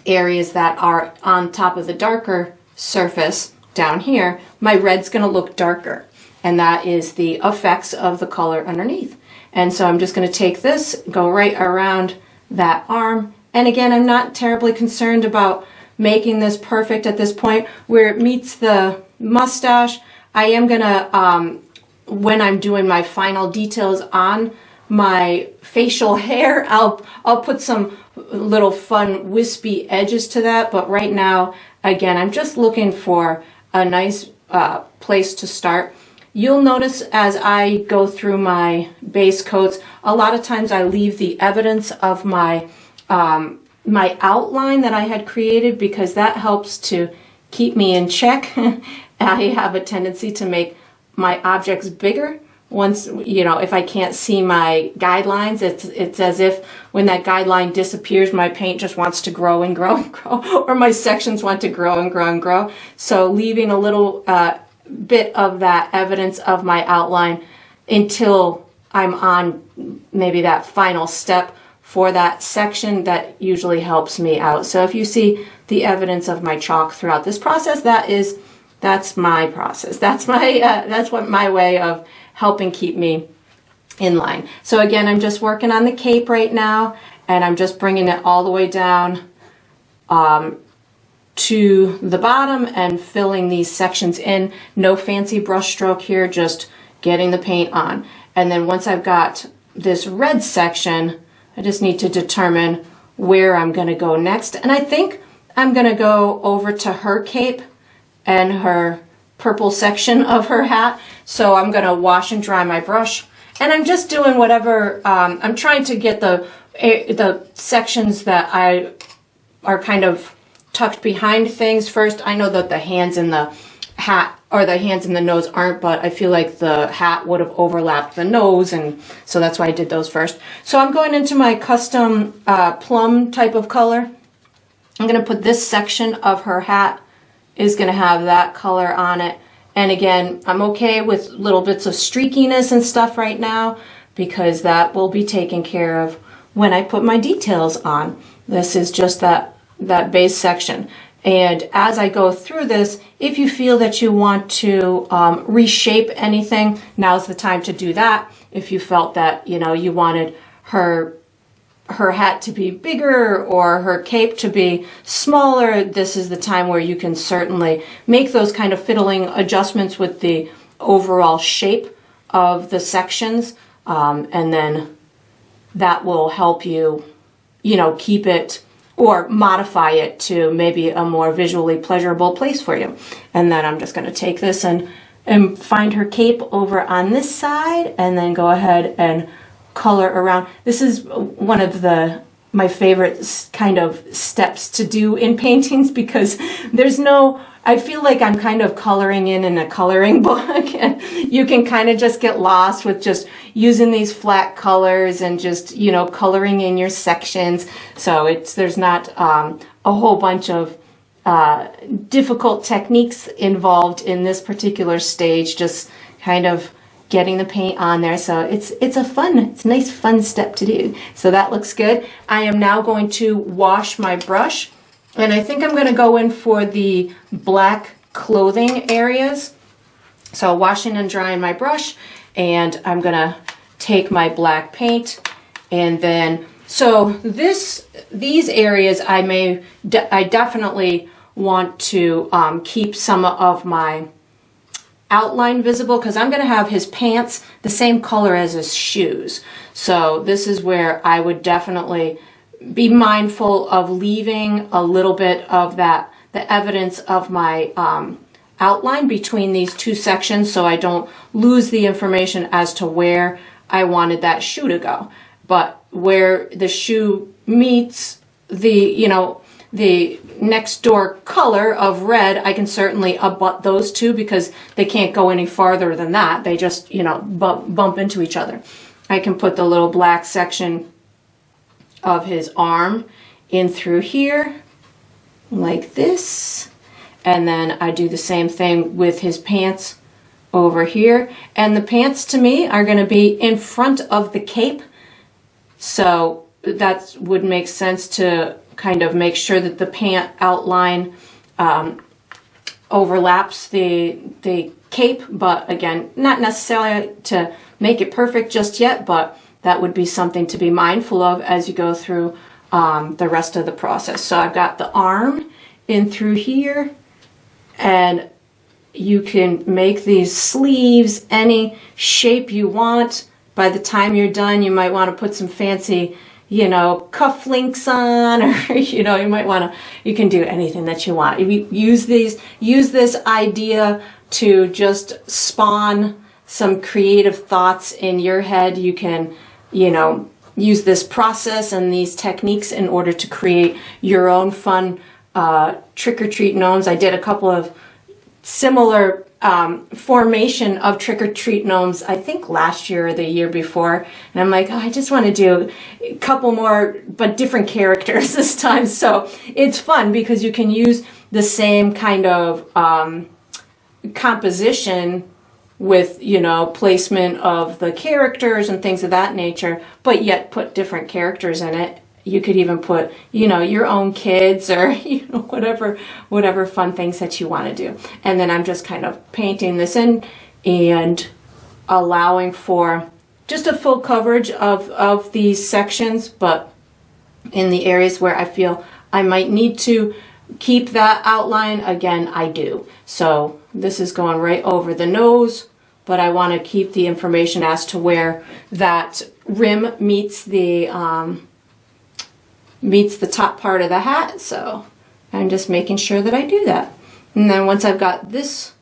[SPEAKER 1] areas that are on top of the darker surface down here, my red's going to look darker, and that is the effects of the color underneath. And so I'm just going to take this, go right around that arm, and again, I'm not terribly concerned about making this perfect at this point. Where it meets the mustache, I am going to, when I'm doing my final details on my facial hair, I'll put some little fun wispy edges to that, but right now, again, I'm just looking for a nice place to start. You'll notice as I go through my base coats, a lot of times I leave the evidence of my my outline that I had created, because that helps to keep me in check. I have a tendency to make my objects bigger. Once, if I can't see my guidelines, it's as if when that guideline disappears, my paint just wants to grow and grow and grow, or my sections want to grow and grow and grow. So leaving a little bit of that evidence of my outline until I'm on maybe that final step for that section. That usually helps me out. So if you see the evidence of my chalk throughout this process, that's my process. That's what my way of helping keep me in line. So again, I'm just working on the cape right now, and I'm just bringing it all the way down to the bottom and filling these sections in. No fancy brush stroke here, just getting the paint on. And then once I've got this red section, I just need to determine where I'm going to go next. And I think I'm going to go over to her cape and her purple section of her hat. So I'm going to wash and dry my brush. And I'm just doing whatever, I'm trying to get the sections that are kind of tucked behind things first. I know that the hands in the hat or the hands in the nose aren't, but I feel like the hat would have overlapped the nose, and so that's why I did those first. So I'm going into my custom plum type of color. I'm going to put this section of her hat is going to have that color on it. And again, I'm okay with little bits of streakiness and stuff right now because that will be taken care of when I put my details on. This is just that base section. And as I go through this, if you feel that you want to reshape anything, now's the time to do that. If you felt that, you know, you wanted her hat to be bigger or her cape to be smaller, this is the time where you can certainly make those kind of fiddling adjustments with the overall shape of the sections. And then that will help you, you know, keep it or modify it to maybe a more visually pleasurable place for you. And then I'm just going to take this and find her cape over on this side and then go ahead and color around. This is one of my favorite kind of steps to do in paintings because I feel like I'm kind of coloring in a coloring book, and you can kind of just get lost with just using these flat colors and just, you know, coloring in your sections. So there's not a whole bunch of difficult techniques involved in this particular stage, just kind of getting the paint on there. So it's a nice fun step to do. So that looks good. I am now going to wash my brush, and I think I'm going to go in for the black clothing areas. So washing and drying my brush, and I'm going to take my black paint, and then so these areas I definitely want to keep some of my outline visible because I'm going to have his pants the same color as his shoes. So this is where I would definitely be mindful of leaving a little bit of the evidence of my outline between these two sections so I don't lose the information as to where I wanted that shoe to go. But where the shoe meets the next door color of red, I can certainly abut those two because they can't go any farther than that. They just, you know, bump into each other. I can put the little black section of his arm in through here like this. And then I do the same thing with his pants over here. And the pants to me are going to be in front of the cape. So that would make sense to kind of make sure that the pant outline overlaps the cape, but again, not necessarily to make it perfect just yet, but that would be something to be mindful of as you go through the rest of the process. So I've got the arm in through here, and you can make these sleeves any shape you want. By the time you're done, you might want to put some fancy, you know, cufflinks on, or, you know, you can do anything that you want. If you use this idea to just spawn some creative thoughts in your head, you can, you know, use this process and these techniques in order to create your own fun trick-or-treat gnomes. I did a couple of similar formation of trick-or-treat gnomes, I think last year or the year before, and I'm like, oh, I just want to do a couple more but different characters this time. So it's fun because you can use the same kind of composition with, you know, placement of the characters and things of that nature, but yet put different characters in it. You could even put, you know, your own kids or, you know, whatever fun things that you want to do. And then I'm just kind of painting this in and allowing for just a full coverage of these sections, but in the areas where I feel I might need to keep that outline, again, I do. So this is going right over the nose, but I want to keep the information as to where that rim meets the top part of the hat. So I'm just making sure that I do that. And then once I've got this,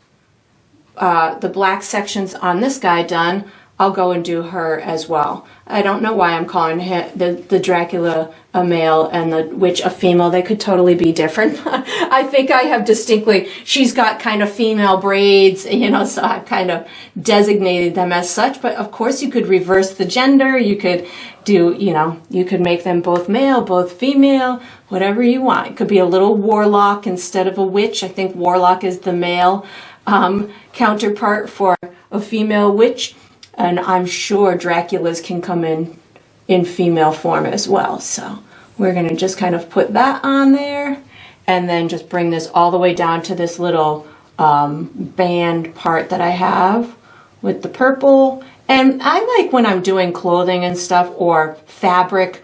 [SPEAKER 1] the black sections on this guy done, I'll go and do her as well. I don't know why I'm calling the Dracula a male and the witch a female. They could totally be different. I think I have distinctly, she's got kind of female braids, you know, so I've kind of designated them as such. But of course you could reverse the gender. You could do, you know, you could make them both male, both female, whatever you want. It could be a little warlock instead of a witch. I think warlock is the male counterpart for a female witch. And I'm sure Draculas can come in female form as well. So we're going to just kind of put that on there and then just bring this all the way down to this little band part that I have with the purple. And I like when I'm doing clothing and stuff or fabric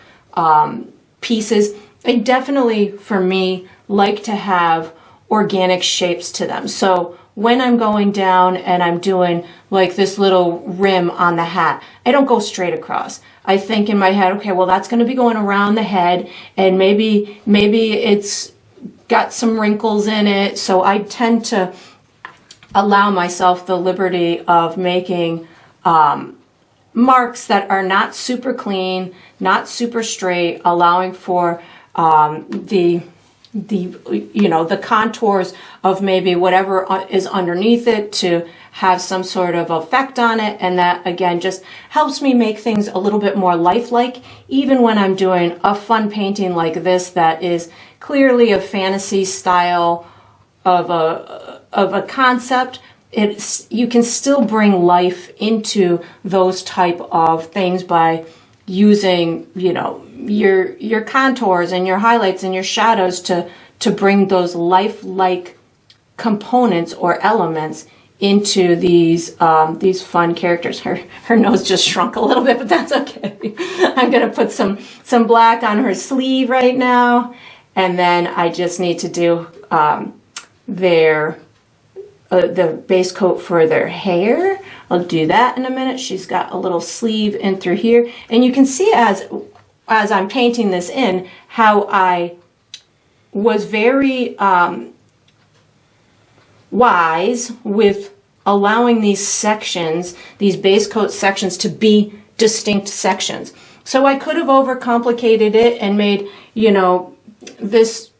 [SPEAKER 1] pieces, I definitely, for me, like to have organic shapes to them. So when I'm going down and I'm doing like this little rim on the hat, I don't go straight across. I think in my head, okay, well, that's going to be going around the head and maybe it's got some wrinkles in it. So I tend to allow myself the liberty of making marks that are not super clean, not super straight, allowing for the contours of maybe whatever is underneath it to have some sort of effect on it. And that, again, just helps me make things a little bit more lifelike, even when I'm doing a fun painting like this that is clearly a fantasy style of a concept. You can still bring life into those type of things by using, you know, your contours and your highlights and your shadows to bring those lifelike components or elements into these fun characters. Her nose just shrunk a little bit, but that's okay. I'm gonna put some black on her sleeve right now, and then I just need to do the base coat for their hair. I'll do that in a minute. She's got a little sleeve in through here, and you can see as I'm painting this in how I was very wise with allowing these sections, these base coat sections, to be distinct sections. So I could have overcomplicated it and made, you know, this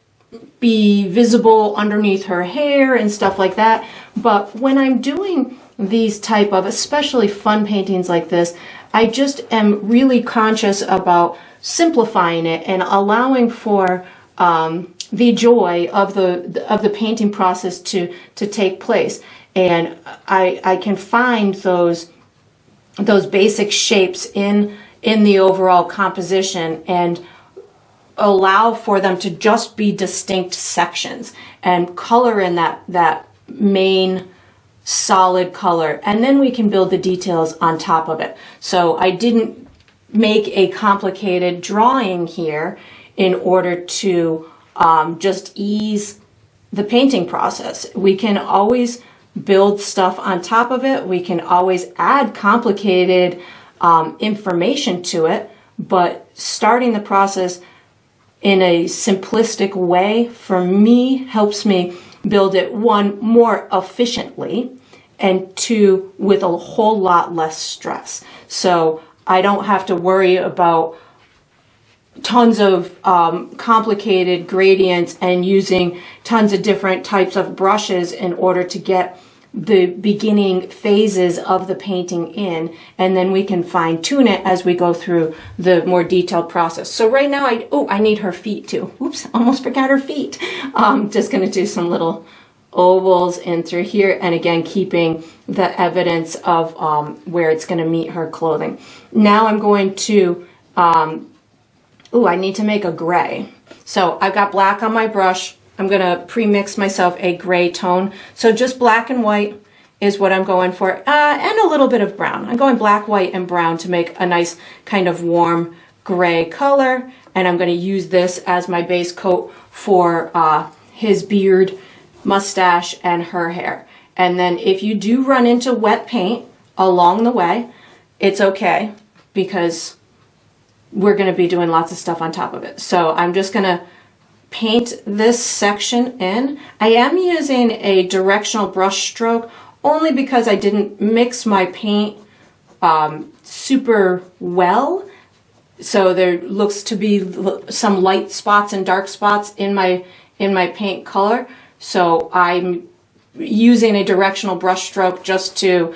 [SPEAKER 1] be visible underneath her hair and stuff like that. But when I'm doing these type of, especially fun paintings like this, I just am really conscious about simplifying it and allowing for the joy of the painting process to take place. And I can find those basic shapes in the overall composition and allow for them to just be distinct sections and color in that main solid color, and then we can build the details on top of it. So I didn't make a complicated drawing here in order to just ease the painting process. We can always build stuff on top of it. We can always add complicated information to it, but starting the process in a simplistic way, for me, helps me build it, one, more efficiently, and two, with a whole lot less stress. So I don't have to worry about tons of complicated gradients and using tons of different types of brushes in order to get the beginning phases of the painting in, and then we can fine tune it as we go through the more detailed process. So right now I need her feet too. Oops, almost forgot her feet. Just gonna do some little ovals in through here, and again keeping the evidence of where it's going to meet her clothing. Now I'm going to I need to make a gray. So I've got black on my brush. I'm going to pre-mix myself a gray tone. So just black and white is what I'm going for, and a little bit of brown. I'm going black, white, and brown to make a nice kind of warm gray color, and I'm going to use this as my base coat for his beard, mustache, and her hair. And then if you do run into wet paint along the way, it's okay, because we're going to be doing lots of stuff on top of it. So I'm just going to paint this section in. I am using a directional brush stroke only because I didn't mix my paint super well. So there looks to be some light spots and dark spots in my paint color. So I'm using a directional brush stroke just to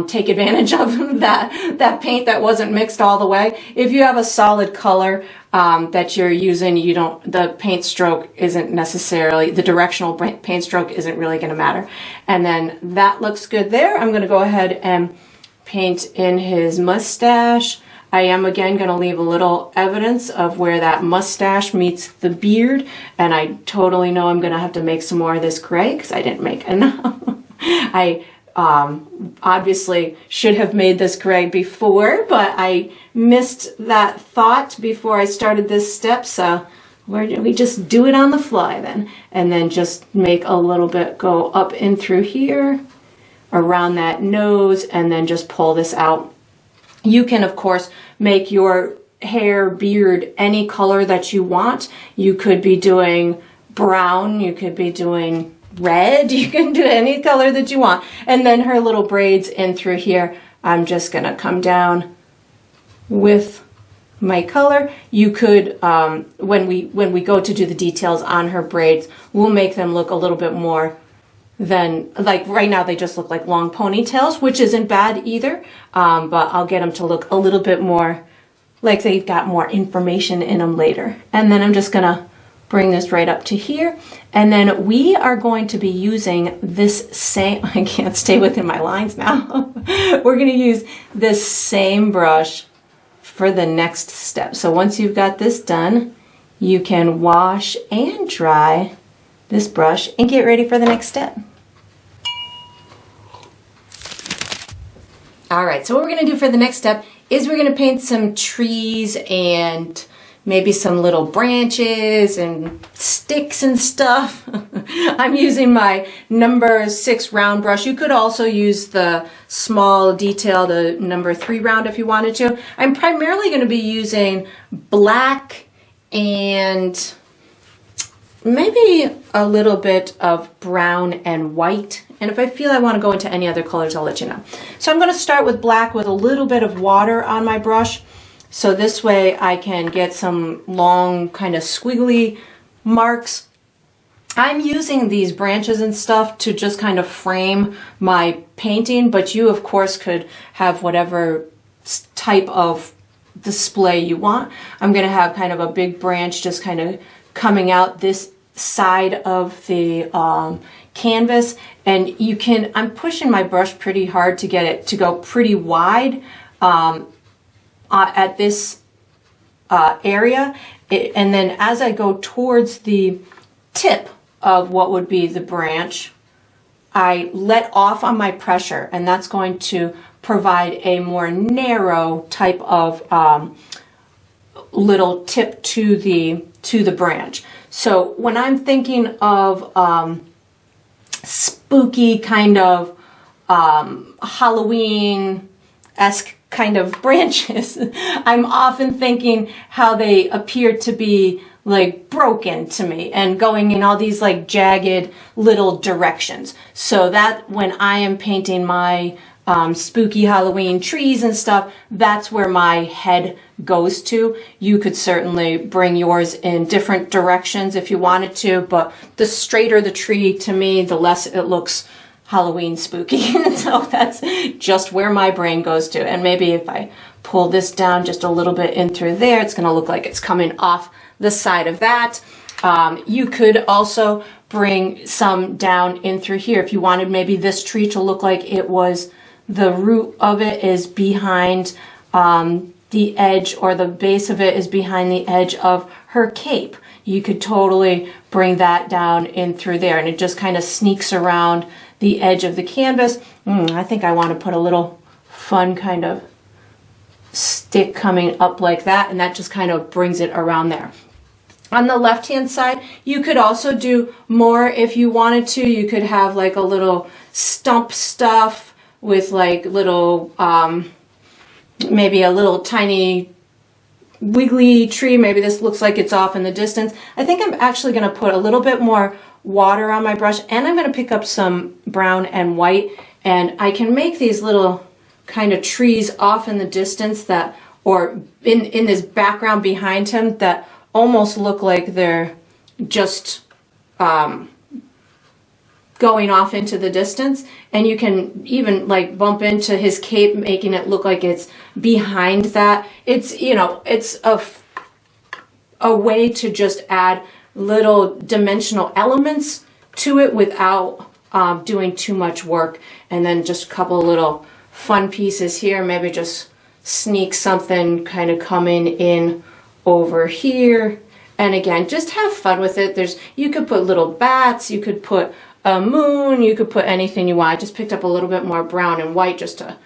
[SPEAKER 1] take advantage of that paint that wasn't mixed all the way. If you have a solid color that you're using, the paint stroke isn't necessarily, the directional paint stroke isn't really going to matter. And then that looks good there. I'm going to go ahead and paint in his mustache. I am again going to leave a little evidence of where that mustache meets the beard, and I totally know I'm going to have to make some more of this gray because I didn't make enough. I obviously should have made this gray before, but I missed that thought before I started this step, so we just do it on the fly then, and then just make a little bit go up in through here around that nose, and then just pull this out. You can of course make your hair, beard, any color that you want. You could be doing brown, you could be doing red, you can do any color that you want. And then her little braids in through here, I'm just gonna come down with my color. You could, when we go to do the details on her braids, we'll make them look a little bit more than, like right now they just look like long ponytails, which isn't bad either, but I'll get them to look a little bit more like they've got more information in them later. And then I'm just gonna bring this right up to here, and then we are going to be using this same, I can't stay within my lines now. We're going to use this same brush for the next step. So once you've got this done, you can wash and dry this brush and get ready for the next step. All right, so what we're going to do for the next step is we're going to paint some trees and maybe some little branches and sticks and stuff. I'm using my number 6 round brush. You could also use the small detail, the number 3 round if you wanted to. I'm primarily going to be using black and maybe a little bit of brown and white. And if I feel I want to go into any other colors, I'll let you know. So I'm going to start with black with a little bit of water on my brush. So this way I can get some long kind of squiggly marks. I'm using these branches and stuff to just kind of frame my painting, but you of course could have whatever type of display you want. I'm going to have kind of a big branch just kind of coming out this side of the canvas, and you can, I'm pushing my brush pretty hard to get it to go pretty wide at this area, and then as I go towards the tip of what would be the branch, I let off on my pressure, and that's going to provide a more narrow type of little tip to the branch. So when I'm thinking of spooky kind of Halloween-esque kind of branches, I'm often thinking how they appear to be like broken to me and going in all these like jagged little directions. So that when I am painting my spooky Halloween trees and stuff, that's where my head goes to. You could certainly bring yours in different directions if you wanted to, but the straighter the tree to me, the less it looks Halloween spooky. So that's just where my brain goes to. And maybe if I pull this down just a little bit in through there, it's going to look like it's coming off the side of that. You could also bring some down in through here. If you wanted maybe this tree to look like it was, the root of it is behind the edge, or the base of it is behind the edge of her cape, you could totally bring that down in through there, and it just kind of sneaks around the edge of the canvas. I think I want to put a little fun kind of stick coming up like that, and that just kind of brings it around there. On the left hand side, you could also do more if you wanted to. You could have like a little stump stuff with like little maybe a little tiny wiggly tree. Maybe this looks like it's off in the distance. I think I'm actually going to put a little bit more water on my brush, and I'm going to pick up some brown and white, and I can make these little kind of trees off in the distance that, or in this background behind him, that almost look like they're just going off into the distance. And you can even like bump into his cape, making it look like it's behind that. It's, you know, it's a way to just add little dimensional elements to it without doing too much work. And then just a couple little fun pieces here, maybe just sneak something kind of coming in over here. And again, just have fun with it. You could put little bats, you could put a moon, you could put anything you want. I just picked up a little bit more brown and white just to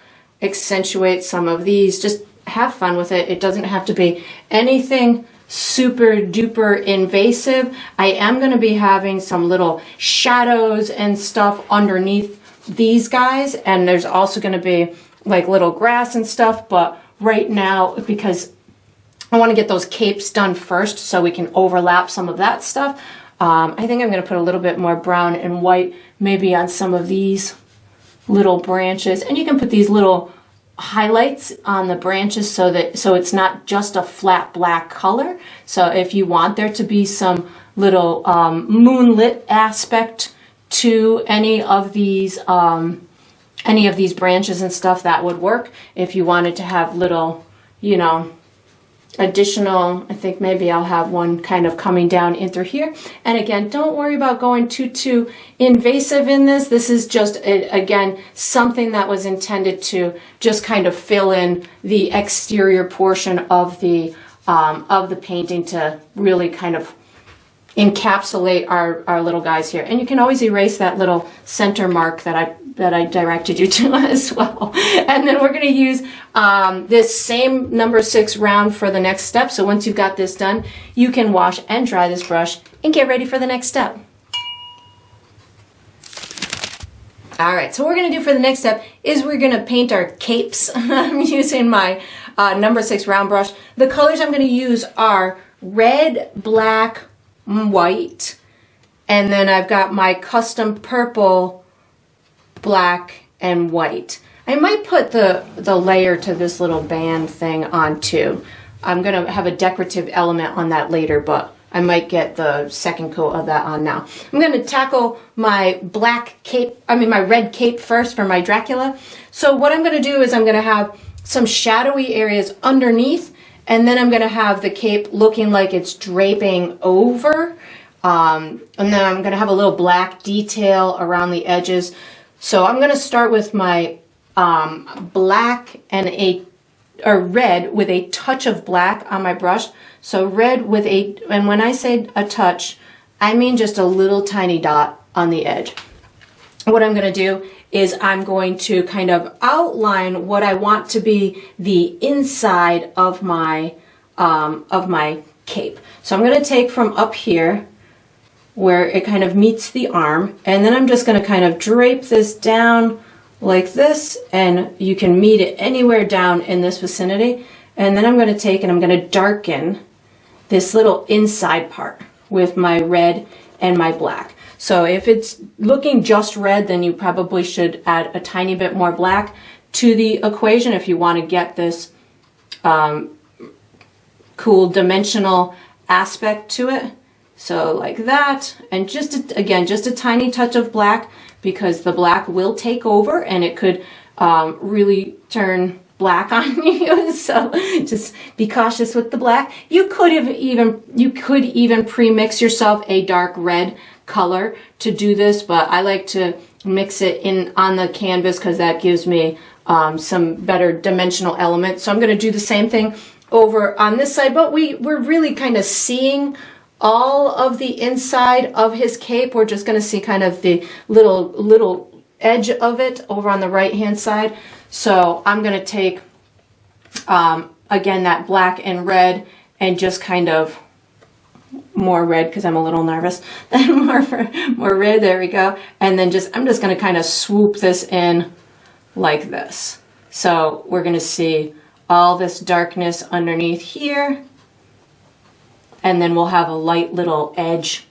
[SPEAKER 1] accentuate some of these. Just have fun with it. It doesn't have to be anything super duper invasive. I am going to be having some little shadows and stuff underneath these guys, and there's also going to be like little grass and stuff, but right now, because I want to get those capes done first so we can overlap some of that stuff, I think I'm going to put a little bit more brown and white maybe on some of these little branches, and you can put these little highlights on the branches so it's not just a flat black color. So if you want there to be some little moonlit aspect to any of these branches and stuff, that would work. If you wanted to have little, you know, additional, I think maybe I'll have one kind of coming down in through here. And again, don't worry about going too invasive in this. This is just, again, something that was intended to just kind of fill in the exterior portion of the painting to really kind of encapsulate our little guys here. And you can always erase that little center mark that I directed you to as well. And then we're going to use this same number 6 round for the next step. So once you've got this done, you can wash and dry this brush and get ready for the next step. All right, so what we're going to do for the next step is we're going to paint our capes. I'm using my number 6 round brush. The colors I'm going to use are red, black, white, and then I've got my custom purple, black, and white. I might put the layer to this little band thing on too. I'm going to have a decorative element on that later, but I might get the second coat of that on now. I'm going to tackle my my red cape first for my Dracula. So what I'm going to do is I'm going to have some shadowy areas underneath, and then I'm going to have the cape looking like it's draping over. And then I'm going to have a little black detail around the edges. So I'm going to start with my black and red with a touch of black on my brush. So red with and when I say a touch, I mean just a little tiny dot on the edge. What I'm going to do is I'm going to kind of outline what I want to be the inside of my cape. So I'm going to take from up here where it kind of meets the arm, and then I'm just going to kind of drape this down like this, and you can meet it anywhere down in this vicinity. And then I'm going to take and I'm going to darken this little inside part with my red and my black. So if it's looking just red, then you probably should add a tiny bit more black to the equation if you want to get this cool dimensional aspect to it. So like that, and just a tiny touch of black, because the black will take over and it could really turn black on you, so just be cautious with the black. You could even pre-mix yourself a dark red color to do this, but I like to mix it in on the canvas because that gives me some better dimensional elements. So I'm going to do the same thing over on this side, but we're really kind of seeing all of the inside of his cape. We're just going to see kind of the little edge of it over on the right hand side. So I'm going to take again that black and red and just kind of more red because I'm a little nervous. more red, there we go. And then I'm just going to kind of swoop this in like this. So we're going to see all this darkness underneath here, and then we'll have a light little edge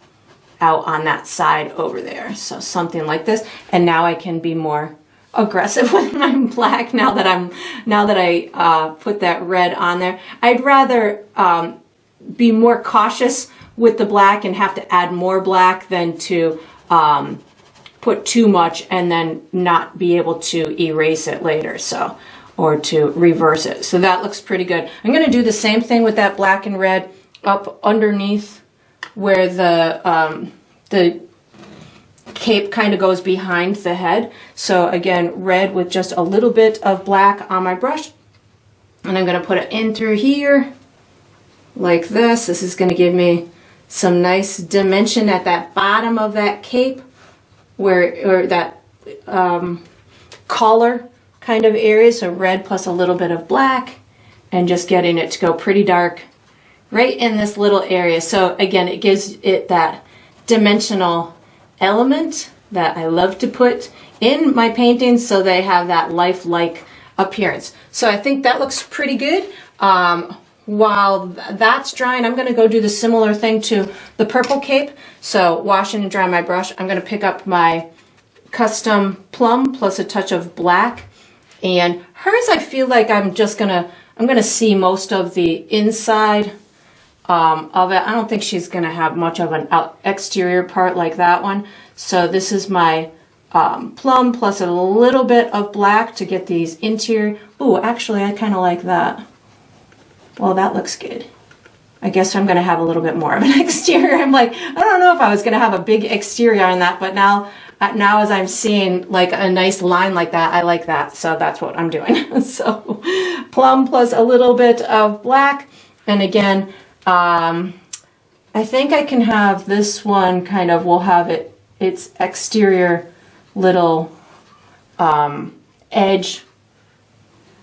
[SPEAKER 1] out on that side over there. So something like this. And now I can be more aggressive with my black now that I put that red on there. I'd rather be more cautious with the black and have to add more black than to put too much and then not be able to erase it later, so, or to reverse it. So that looks pretty good. I'm going to do the same thing with that black and red up underneath where the cape kind of goes behind the head. So again, red with just a little bit of black on my brush, and I'm going to put it in through here like this. This is going to give me some nice dimension at that bottom of that cape, or that collar kind of area. So red plus a little bit of black, and just getting it to go pretty dark right in this little area. So again, it gives it that dimensional element that I love to put in my paintings so they have that lifelike appearance. So I think that looks pretty good. While that's drying, I'm going to go do the similar thing to the purple cape. So washing and drying my brush, I'm going to pick up my custom plum plus a touch of black. And hers, I feel like I'm going to see most of the inside of it. I don't think she's going to have much of an exterior part like that one. So this is my plum plus a little bit of black to get these interior. Ooh, actually, I kind of like that. Well, that looks good. I guess I'm going to have a little bit more of an exterior. I'm like, I don't know if I was going to have a big exterior on that, but now as I'm seeing like a nice line like that, I like that. So that's what I'm doing. So plum plus a little bit of black. And again, I think I can have this one kind of, we'll have its exterior little edge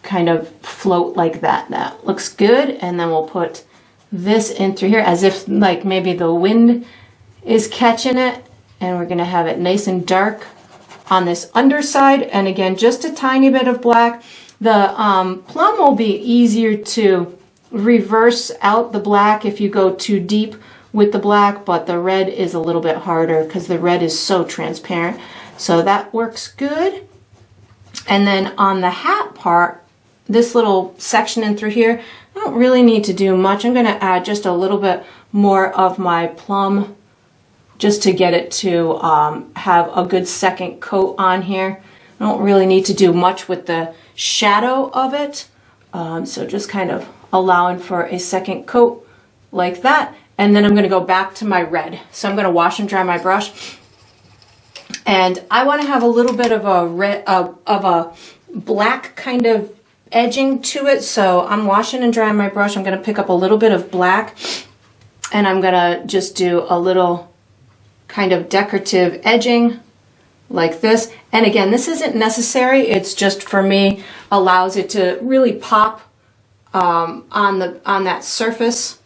[SPEAKER 1] kind of float like that. That looks good. And then we'll put this in through here as if like maybe the wind is catching it, and we're going to have it nice and dark on this underside. And again, just a tiny bit of black. The plum will be easier to reverse out the black if you go too deep with the black, but the red is a little bit harder because the red is so transparent. So that works good. And then on the hat part, this little section in through here, I don't really need to do much. I'm going to add just a little bit more of my plum just to get it to have a good second coat on here. I don't really need to do much with the shadow of it. So just kind of allowing for a second coat like that. And then I'm going to go back to my red. So I'm going to wash and dry my brush. And I want to have a little bit of a red, of a black kind of edging to it. So I'm washing and drying my brush. I'm going to pick up a little bit of black, and I'm going to just do a little kind of decorative edging like this. And again, this isn't necessary. It's just for me, allows it to really pop on that surface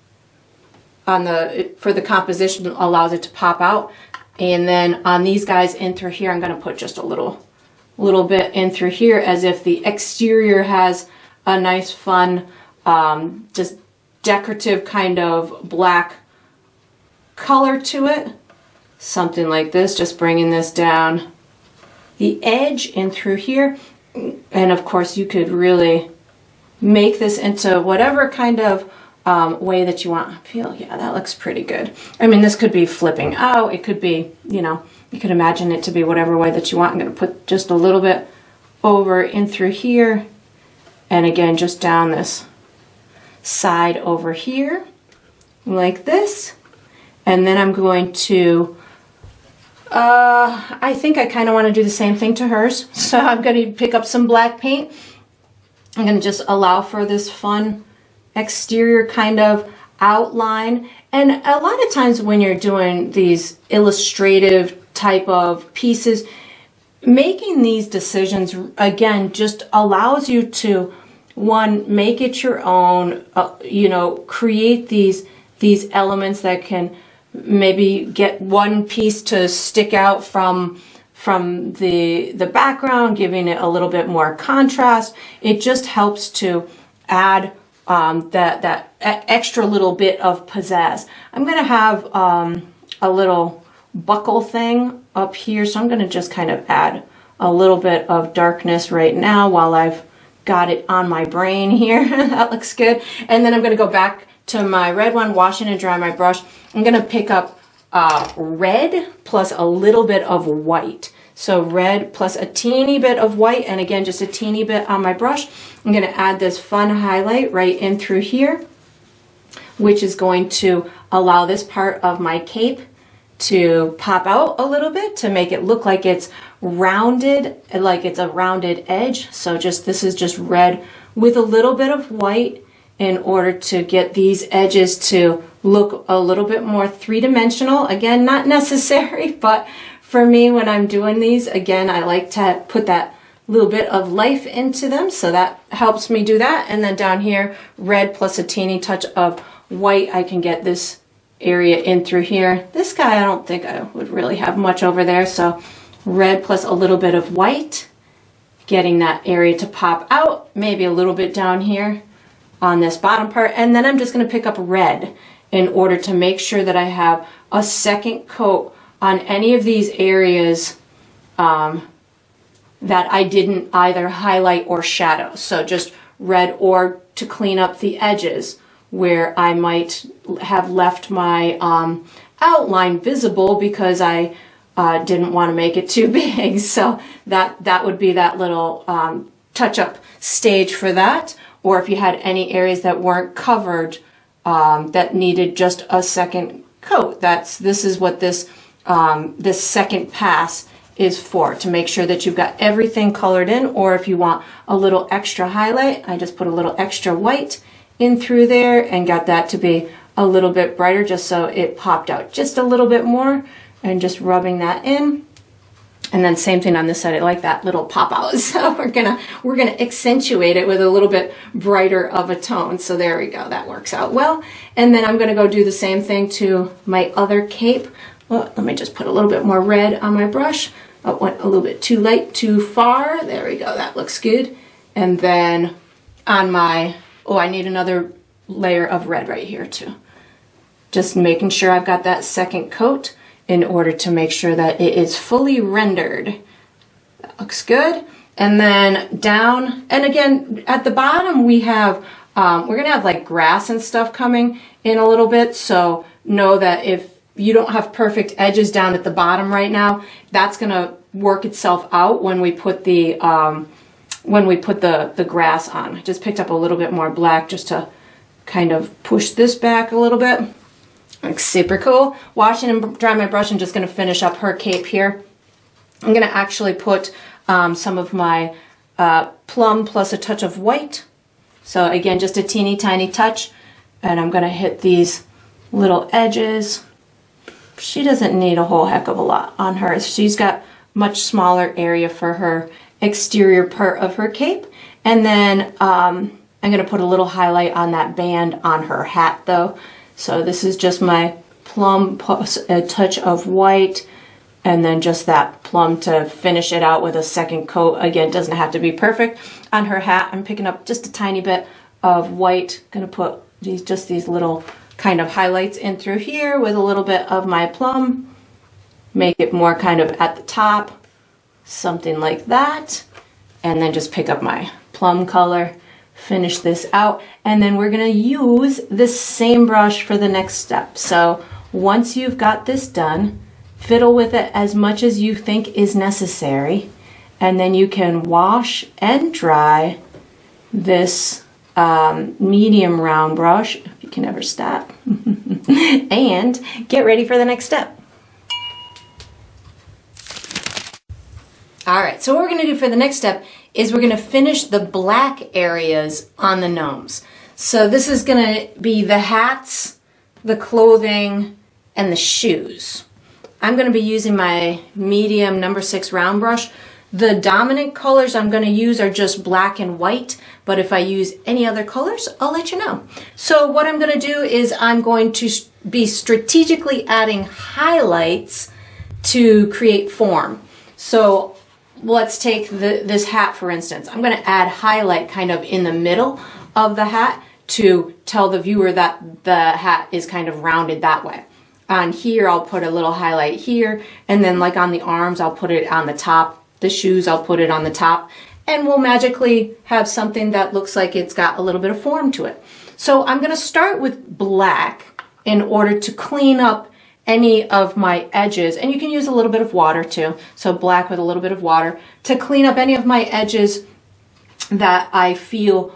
[SPEAKER 1] for the composition, allows it to pop out. And then on these guys in through here, I'm going to put just a little bit in through here as if the exterior has a nice fun just decorative kind of black color to it. Something like this, just bringing this down the edge in through here. And of course you could really make this into whatever kind of way that you want. I feel, yeah, that looks pretty good. I mean, this could be flipping out. It could be, you know, you could imagine it to be whatever way that you want. I'm going to put just a little bit over in through here And again, just down this side over here, like this. And then I'm going to, I think I kind of want to do the same thing to hers. So I'm going to pick up some black paint. I'm going to just allow for this fun exterior kind of outline. And a lot of times when you're doing these illustrative type of pieces, making these decisions, again, just allows you to, one, make it your own, you know, create these elements that can maybe get one piece to stick out from the background, giving it a little bit more contrast. It just helps to add that extra little bit of pizzazz. I'm going to have a little buckle thing up here, so I'm going to just kind of add a little bit of darkness right now while I've got it on my brain here. That looks good. And then I'm going to go back to my red one, wash it and dry my brush. I'm going to pick up red plus a little bit of white. So red plus a teeny bit of white, and again, just a teeny bit on my brush. I'm going to add this fun highlight right in through here, which is going to allow this part of my cape to pop out a little bit to make it look like it's rounded, like it's a rounded edge. So just, this is just red with a little bit of white in order to get these edges to look a little bit more three-dimensional. Again, not necessary, but for me, when I'm doing these, again, I like to put that little bit of life into them, so that helps me do that. And then down here, red plus a teeny touch of white, I can get this area in through here. This guy, I don't think I would really have much over there, so red plus a little bit of white, getting that area to pop out, maybe a little bit down here on this bottom part. And then I'm just going to pick up red in order to make sure that I have a second coat on any of these areas that I didn't either highlight or shadow. So just red, or to clean up the edges where I might have left my outline visible because I didn't want to make it too big. So that would be that little touch-up stage for that. Or if you had any areas that weren't covered that needed just a second coat, this is what this this second pass is for, to make sure that you've got everything colored in. Or if you want a little extra highlight, I just put a little extra white in through there and got that to be a little bit brighter, just so it popped out just a little bit more, and just rubbing that in. And then same thing on this side, I like that little pop out. So we're gonna accentuate it with a little bit brighter of a tone. So there we go, that works out well. And then I'm gonna go do the same thing to my other cape. Well, let me just put a little bit more red on my brush. I went a little bit too light, too far. There we go, that looks good. And then on my, oh, I need another layer of red right here too. Just making sure I've got that second coat in order to make sure that it is fully rendered. That looks good. And then down, and again, at the bottom we have, we're gonna have like grass and stuff coming in a little bit. So know that if you don't have perfect edges down at the bottom right now, that's gonna work itself out when we put the grass on. I just picked up a little bit more black just to kind of push this back a little bit. Looks super cool. Washing and drying my brush, I'm just going to finish up her cape here. I'm going to actually put some of my plum plus a touch of white. So again, just a teeny tiny touch. And I'm going to hit these little edges. She doesn't need a whole heck of a lot on hers. She's got much smaller area for her exterior part of her cape. And then I'm going to put a little highlight on that band on her hat though. So this is just my plum plus a touch of white, and then just that plum to finish it out with a second coat. Again, it doesn't have to be perfect. On her hat, I'm picking up just a tiny bit of white. Gonna put just these little kind of highlights in through here with a little bit of my plum. Make it more kind of at the top, something like that. And then just pick up my plum color, finish this out, and then we're gonna use this same brush for the next step. So once you've got this done, fiddle with it as much as you think is necessary, and then you can wash and dry this medium round brush, if you can ever stop, and get ready for the next step. All right, so what we're going to do for the next step is we're going to finish the black areas on the gnomes. So this is going to be the hats, the clothing, and the shoes. I'm going to be using my medium number 6 round brush. The dominant colors I'm going to use are just black and white, but if I use any other colors, I'll let you know. So what I'm going to do is I'm going to be strategically adding highlights to create form. So let's take this hat, for instance. I'm going to add highlight kind of in the middle of the hat to tell the viewer that the hat is kind of rounded that way. On here, I'll put a little highlight here, and then like on the arms, I'll put it on the top. The shoes, I'll put it on the top, and we'll magically have something that looks like it's got a little bit of form to it. So I'm going to start with black in order to clean up any of my edges, and you can use a little bit of water too. So black with a little bit of water to clean up any of my edges that I feel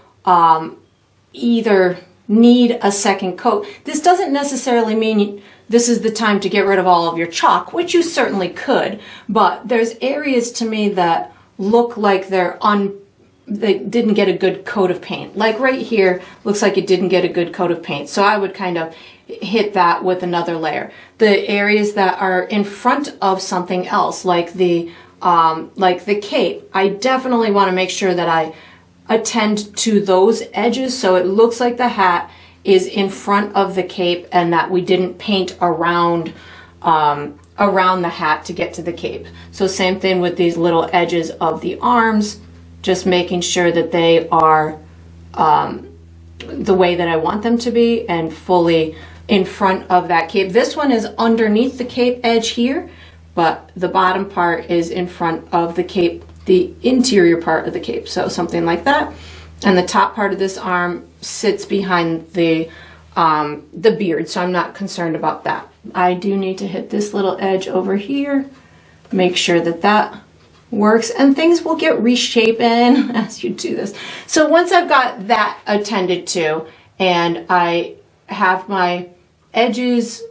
[SPEAKER 1] either need a second coat. This doesn't necessarily mean this is the time to get rid of all of your chalk, which you certainly could, but there's areas to me that look like they didn't get a good coat of paint. Like right here, looks like it didn't get a good coat of paint. So I would kind of hit that with another layer. The areas that are in front of something else, like the cape, I definitely want to make sure that I attend to those edges so it looks like the hat is in front of the cape and that we didn't paint around the hat to get to the cape. So same thing with these little edges of the arms, just making sure that they are the way that I want them to be and fully in front of that cape. This one is underneath the cape edge here, but the bottom part is in front of the cape, the interior part of the cape. So something like that. And the top part of this arm sits behind the beard, so I'm not concerned about that. I do need to hit this little edge over here, make sure that that works, and things will get reshapen as you do this. So once I've got that attended to, and I have my edges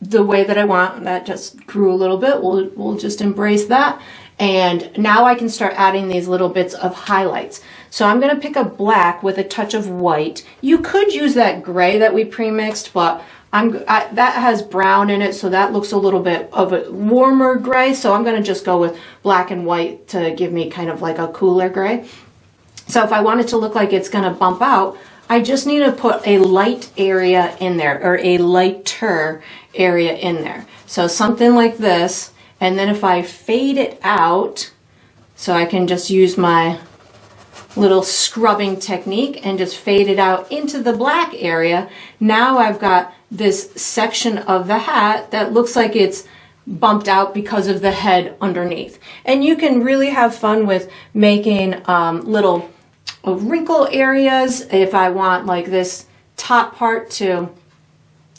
[SPEAKER 1] the way that I want, that just grew a little bit, we'll just embrace that. And now I can start adding these little bits of highlights. So I'm going to pick up black with a touch of white. You could use that gray that we pre-mixed, but that has brown in it, so that looks a little bit of a warmer gray. So I'm going to just go with black and white to give me kind of like a cooler gray. So if I want it to look like it's going to bump out, I just need to put a light area in there, or a lighter area in there. So something like this. And then if I fade it out, so I can just use my little scrubbing technique and just fade it out into the black area, now I've got this section of the hat that looks like it's bumped out because of the head underneath. And you can really have fun with making little wrinkle areas. If I want like this top part to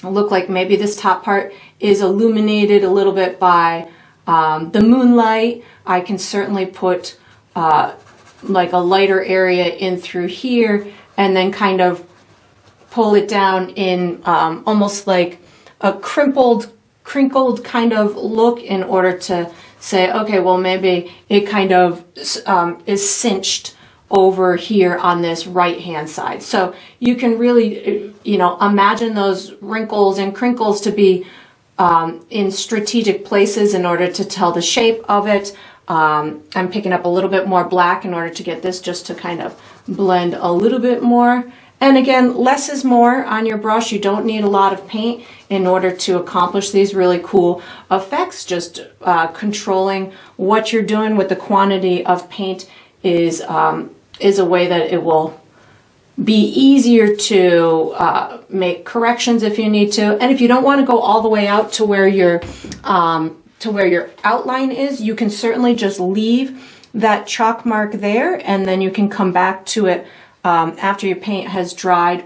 [SPEAKER 1] look like maybe this top part is illuminated a little bit by the moonlight, I can certainly put like a lighter area in through here and then kind of pull it down in almost like a crinkled kind of look in order to say, okay, well maybe it kind of is cinched over here on this right hand side. So you can really, imagine those wrinkles and crinkles to be in strategic places in order to tell the shape of it. I'm picking up a little bit more black in order to get this just to kind of blend a little bit more. And again, less is more on your brush. You don't need a lot of paint in order to accomplish these really cool effects. Just controlling what you're doing with the quantity of paint is a way that it will be easier to make corrections if you need to. And if you don't want to go all the way out to where your outline is, you can certainly just leave that chalk mark there, and then you can come back to it after your paint has dried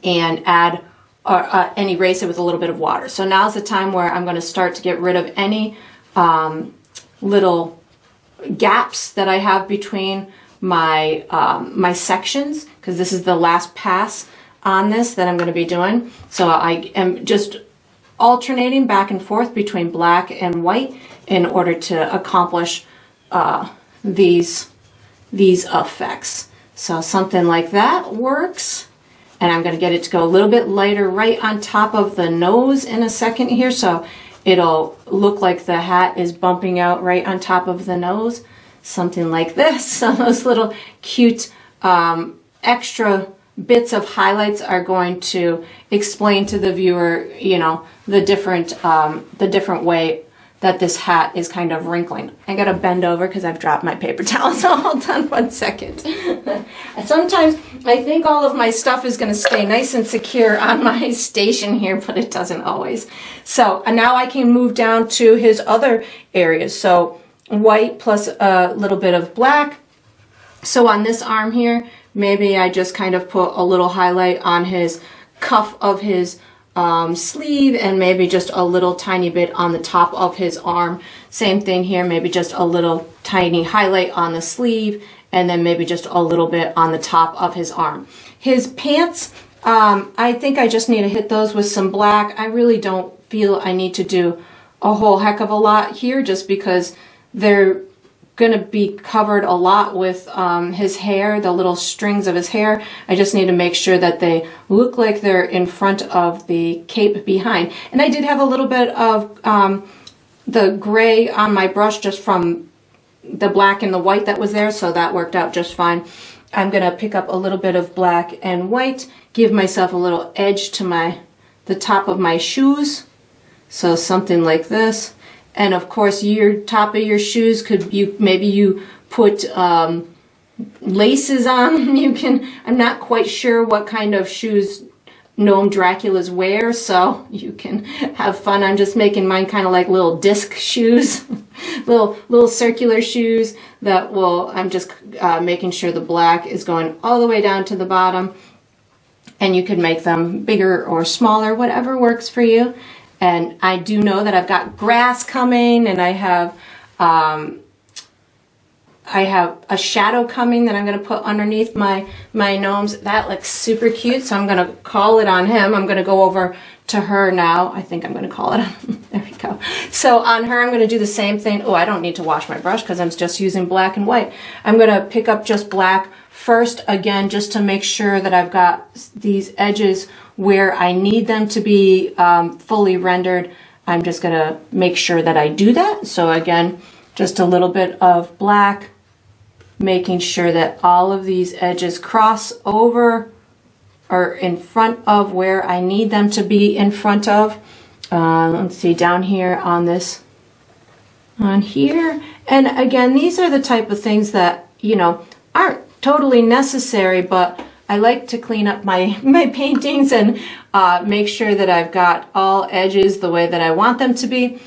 [SPEAKER 1] and add and erase it with a little bit of water. So now's the time where I'm going to start to get rid of any little gaps that I have between my my sections, because this is the last pass on this that I'm going to be doing. So I am just alternating back and forth between black and white in order to accomplish these effects. So something like that works. And I'm going to get it to go a little bit lighter right on top of the nose in a second here, so it'll look like the hat is bumping out right on top of the nose. Something like this. So those little cute extra bits of highlights are going to explain to the viewer, you know, the different way that this hat is kind of wrinkling. I gotta bend over because I've dropped my paper towel, so hold on 1 second. Sometimes I think all of my stuff is gonna stay nice and secure on my station here, but it doesn't always. So now I can move down to his other areas. So white plus a little bit of black. So on this arm here, maybe I just kind of put a little highlight on his cuff of his sleeve, and maybe just a little tiny bit on the top of his arm. Same thing here, maybe just a little tiny highlight on the sleeve, and then maybe just a little bit on the top of his arm. His pants, I think I just need to hit those with some black. I really don't feel I need to do a whole heck of a lot here, just because they're gonna be covered a lot with his hair, the little strings of his hair. I just need to make sure that they look like they're in front of the cape behind. And I did have a little bit of the gray on my brush just from the black and the white that was there, so that worked out just fine. I'm gonna pick up a little bit of black and white, give myself a little edge to the top of my shoes. So something like this. And of course, your top of your shoes maybe you put laces on. You can. I'm not quite sure what kind of shoes Gnome Draculas wear, so you can have fun. I'm just making mine kind of like little disc shoes, little circular shoes that will. I'm just making sure the black is going all the way down to the bottom, and you can make them bigger or smaller, whatever works for you. And I do know that I've got grass coming, and I have a shadow coming that I'm going to put underneath my gnomes. That looks super cute, so I'm going to call it on him. I'm going to go over to her now. I think I'm going to call it on. There we go. So on her, I'm going to do the same thing. Oh, I don't need to wash my brush because I'm just using black and white. I'm going to pick up just black first, again, just to make sure that I've got these edges where I need them to be fully rendered. I'm just going to make sure that I do that. So again, just a little bit of black, making sure that all of these edges cross over or in front of where I need them to be in front of. Let's see, down here on this, on here. And again, these are the type of things that, you know, aren't totally necessary, but I like to clean up my paintings and make sure that I've got all edges the way that I want them to be.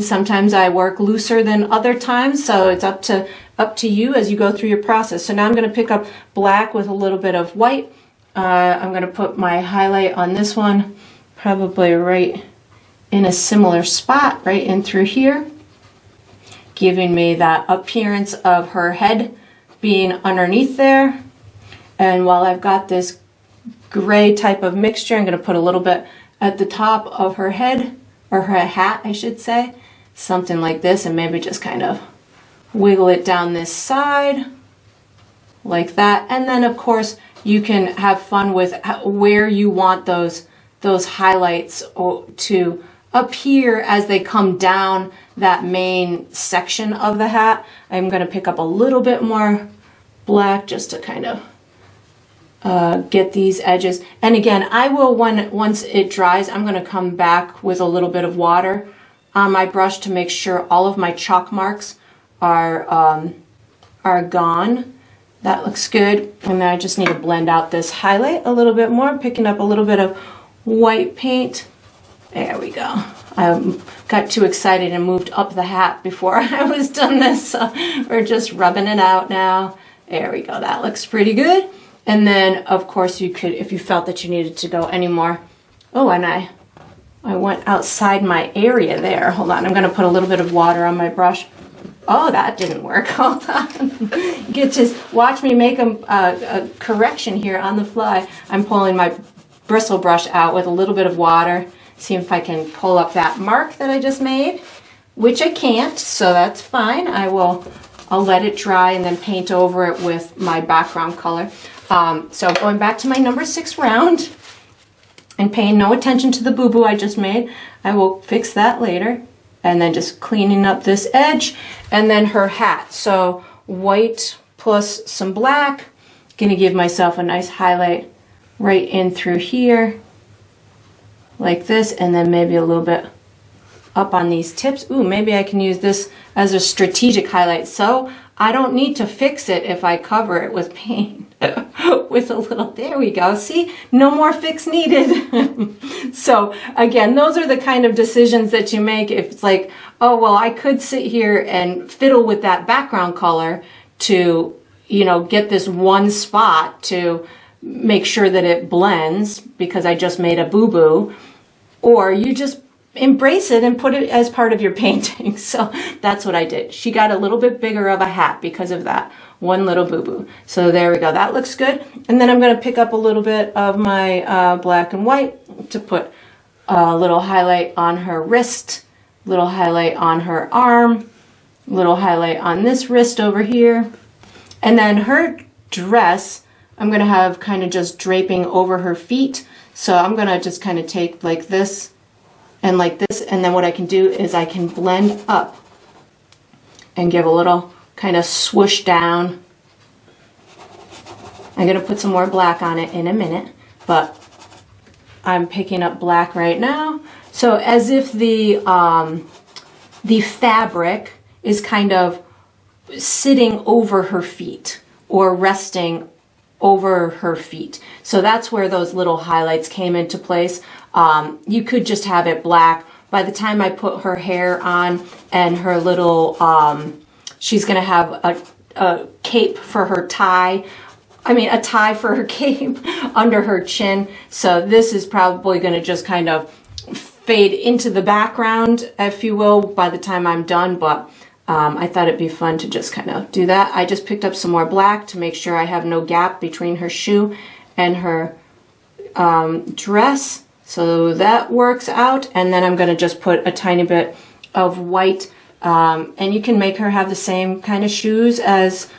[SPEAKER 1] Sometimes I work looser than other times, so it's up to you as you go through your process. So now I'm going to pick up black with a little bit of white. I'm going to put my highlight on this one, probably right in a similar spot, right in through here, giving me that appearance of her head being underneath there. And while I've got this gray type of mixture, I'm going to put a little bit at the top of her head, or her hat, I should say, something like this, and maybe just kind of wiggle it down this side like that. And then of course you can have fun with where you want those highlights to appear as they come down that main section of the hat. I'm going to pick up a little bit more black just to kind of get these edges. And again, I will, once it dries, I'm going to come back with a little bit of water on my brush to make sure all of my chalk marks are gone. That looks good. And then I just need to blend out this highlight a little bit more, picking up a little bit of white paint. There we go. I got too excited and moved up the hat before I was done this, so we're just rubbing it out now. There we go. That looks pretty good. And then, of course, you could, if you felt that you needed to go any more. Oh, and I went outside my area there. Hold on. I'm going to put a little bit of water on my brush. Oh, that didn't work. Hold on. Get to watch me make a correction here on the fly. I'm pulling my bristle brush out with a little bit of water. See if I can pull up that mark that I just made, which I can't, so that's fine. I'll let it dry and then paint over it with my background color. So going back to my number 6 round and paying no attention to the boo-boo I just made. I will fix that later. And then just cleaning up this edge, and then her hat. So white plus some black. Gonna give myself a nice highlight right in through here, like this, and then maybe a little bit up on these tips. Ooh, maybe I can use this as a strategic highlight, so I don't need to fix it if I cover it with paint. With a little, there we go. See, no more fix needed. So again, those are the kind of decisions that you make if it's like, oh, well, I could sit here and fiddle with that background color to, you know, get this one spot to make sure that it blends because I just made a boo-boo, or you just embrace it and put it as part of your painting. So that's what I did. She got a little bit bigger of a hat because of that one little boo-boo. So there we go. That looks good. And then I'm going to pick up a little bit of my black and white to put a little highlight on her wrist, little highlight on her arm, little highlight on this wrist over here. And then her dress, I'm going to have kind of just draping over her feet. So I'm going to just kind of take like this and like this, and then what I can do is I can blend up and give a little kind of swoosh down. I'm going to put some more black on it in a minute, but I'm picking up black right now. So as if the fabric is kind of sitting over her feet or resting over her feet. So that's where those little highlights came into place. You could just have it black. By the time I put her hair on and her little, she's going to have a cape for her tie. I mean, a tie for her cape under her chin. So this is probably going to just kind of fade into the background, if you will, by the time I'm done. But I thought it'd be fun to just kind of do that. I just picked up some more black to make sure I have no gap between her shoe and her dress. So that works out. And then I'm going to just put a tiny bit of white. And you can make her have the same kind of shoes as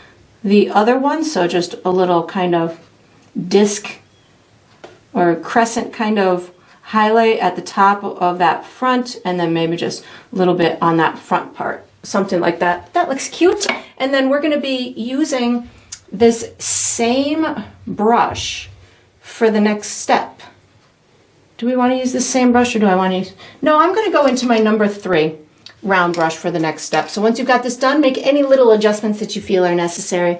[SPEAKER 1] the other one. So just a little kind of disc or crescent kind of highlight at the top of that front. And then maybe just a little bit on that front part. Something like that. That looks cute. And then we're going to be using this same brush for the next step. Do we want to use the same brush or do I want to use... No, I'm going to go into my number 3 round brush for the next step. So once you've got this done, make any little adjustments that you feel are necessary.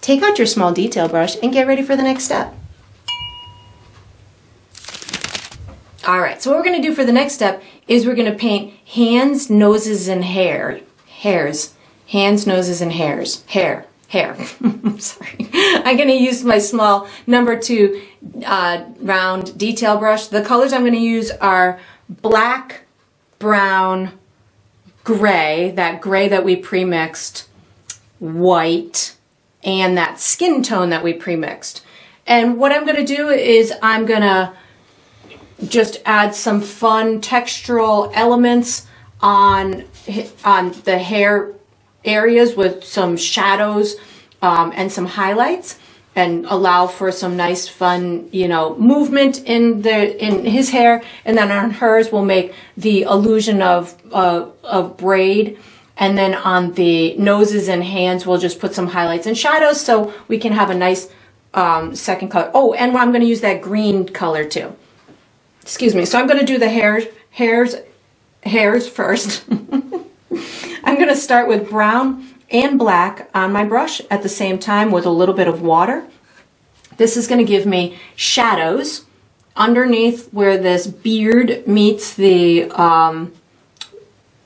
[SPEAKER 1] Take out your small detail brush and get ready for the next step. All right, so what we're going to do for the next step is we're going to paint hands, noses, and hairs. Hands, noses, and hairs. Hair. Sorry. I'm going to use my small number 2 round detail brush. The colors I'm going to use are black, brown, gray, that gray that we pre-mixed, white, and that skin tone that we pre-mixed. And what I'm going to do is I'm going to just add some fun textural elements on the hair areas with some shadows and some highlights, and allow for some nice fun, you know, movement in his hair. And then on hers we'll make the illusion of braid. And then on the noses and hands we'll just put some highlights and shadows so we can have a nice second color. Oh, and I'm going to use that green color too. Excuse me. So I'm going to do the hairs first. I'm going to start with brown and black on my brush at the same time with a little bit of water. This is going to give me shadows underneath where this beard meets the,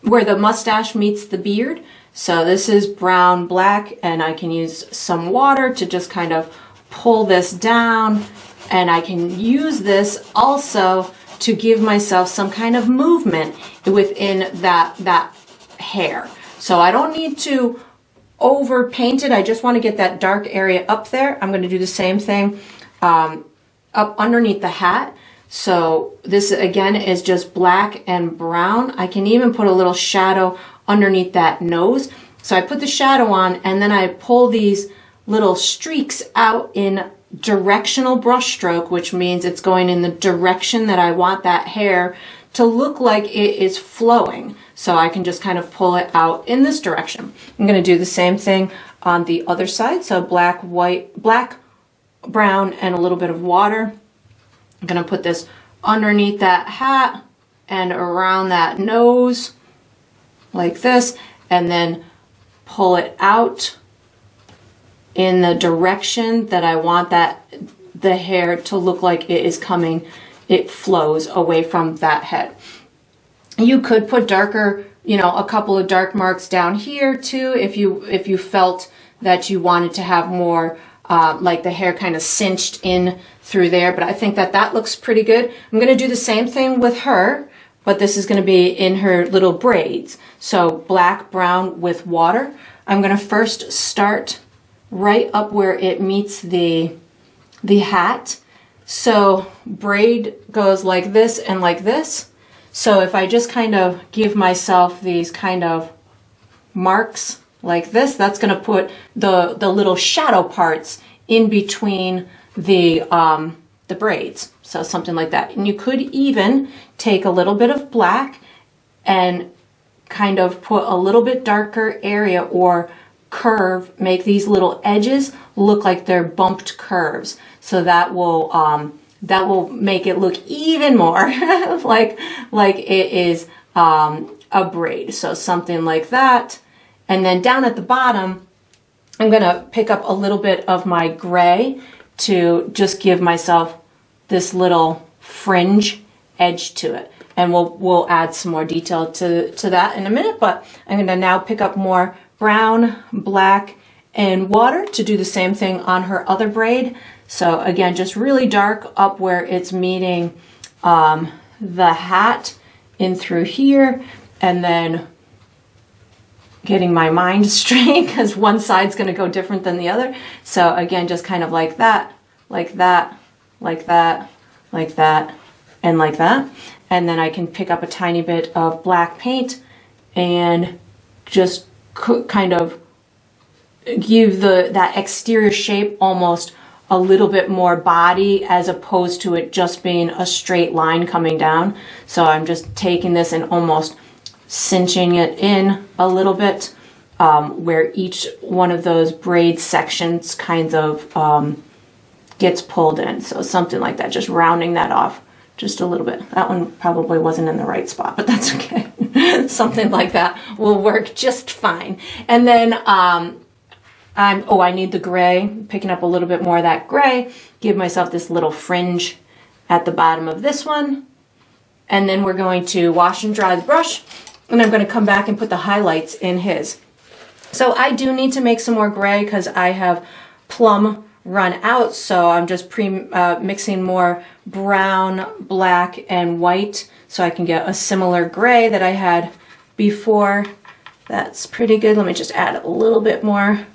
[SPEAKER 1] where the mustache meets the beard. So this is brown, black, and I can use some water to just kind of pull this down. And I can use this also to give myself some kind of movement within that hair. So I don't need to over paint it. I just want to get that dark area up there. I'm going to do the same thing up underneath the hat. So this again is just black and brown. I can even put a little shadow underneath that nose. So I put the shadow on and then I pull these little streaks out in directional brush stroke, which means it's going in the direction that I want that hair to look like it is flowing. So I can just kind of pull it out in this direction. I'm going to do the same thing on the other side. So black, white, black, brown, and a little bit of water. I'm going to put this underneath that hat and around that nose like this, and then pull it out in the direction that I want the hair to look like it is coming, it flows away from that head. You could put darker, a couple of dark marks down here too, if you felt that you wanted to have more like the hair kind of cinched in through there, but I think that looks pretty good. I'm going to do the same thing with her, but this is going to be in her little braids. So black, brown with water. I'm going to first start right up where it meets the hat. So braid goes like this and like this. So if I just kind of give myself these kind of marks like this, that's going to put the little shadow parts in between the braids. So something like that. And you could even take a little bit of black and kind of put a little bit darker area or curve, make these little edges look like they're bumped curves. So that will make it look even more like it is a braid. So something like that. And then down at the bottom, I'm going to pick up a little bit of my gray to just give myself this little fringe edge to it. And we'll add some more detail to that in a minute, but I'm going to now pick up more brown, black, and water to do the same thing on her other braid. So again, just really dark up where it's meeting the hat in through here, and then getting my mind straight because one side's going to go different than the other. So again, just kind of like that, like that, like that, like that, and like that. And then I can pick up a tiny bit of black paint and just kind of give that exterior shape almost a little bit more body as opposed to it just being a straight line coming down. So I'm just taking this and almost cinching it in a little bit where each one of those braid sections kind of gets pulled in. So something like that, just rounding that off just a little bit. That one probably wasn't in the right spot, but that's okay. Something like that will work just fine. And then I need the gray, picking up a little bit more of that gray, give myself this little fringe at the bottom of this one. And then we're going to wash and dry the brush, and I'm going to come back and put the highlights in his. So I do need to make some more gray because I have plum run out, so I'm just mixing more brown, black, and white so I can get a similar gray that I had before. That's pretty good. Let me just add a little bit more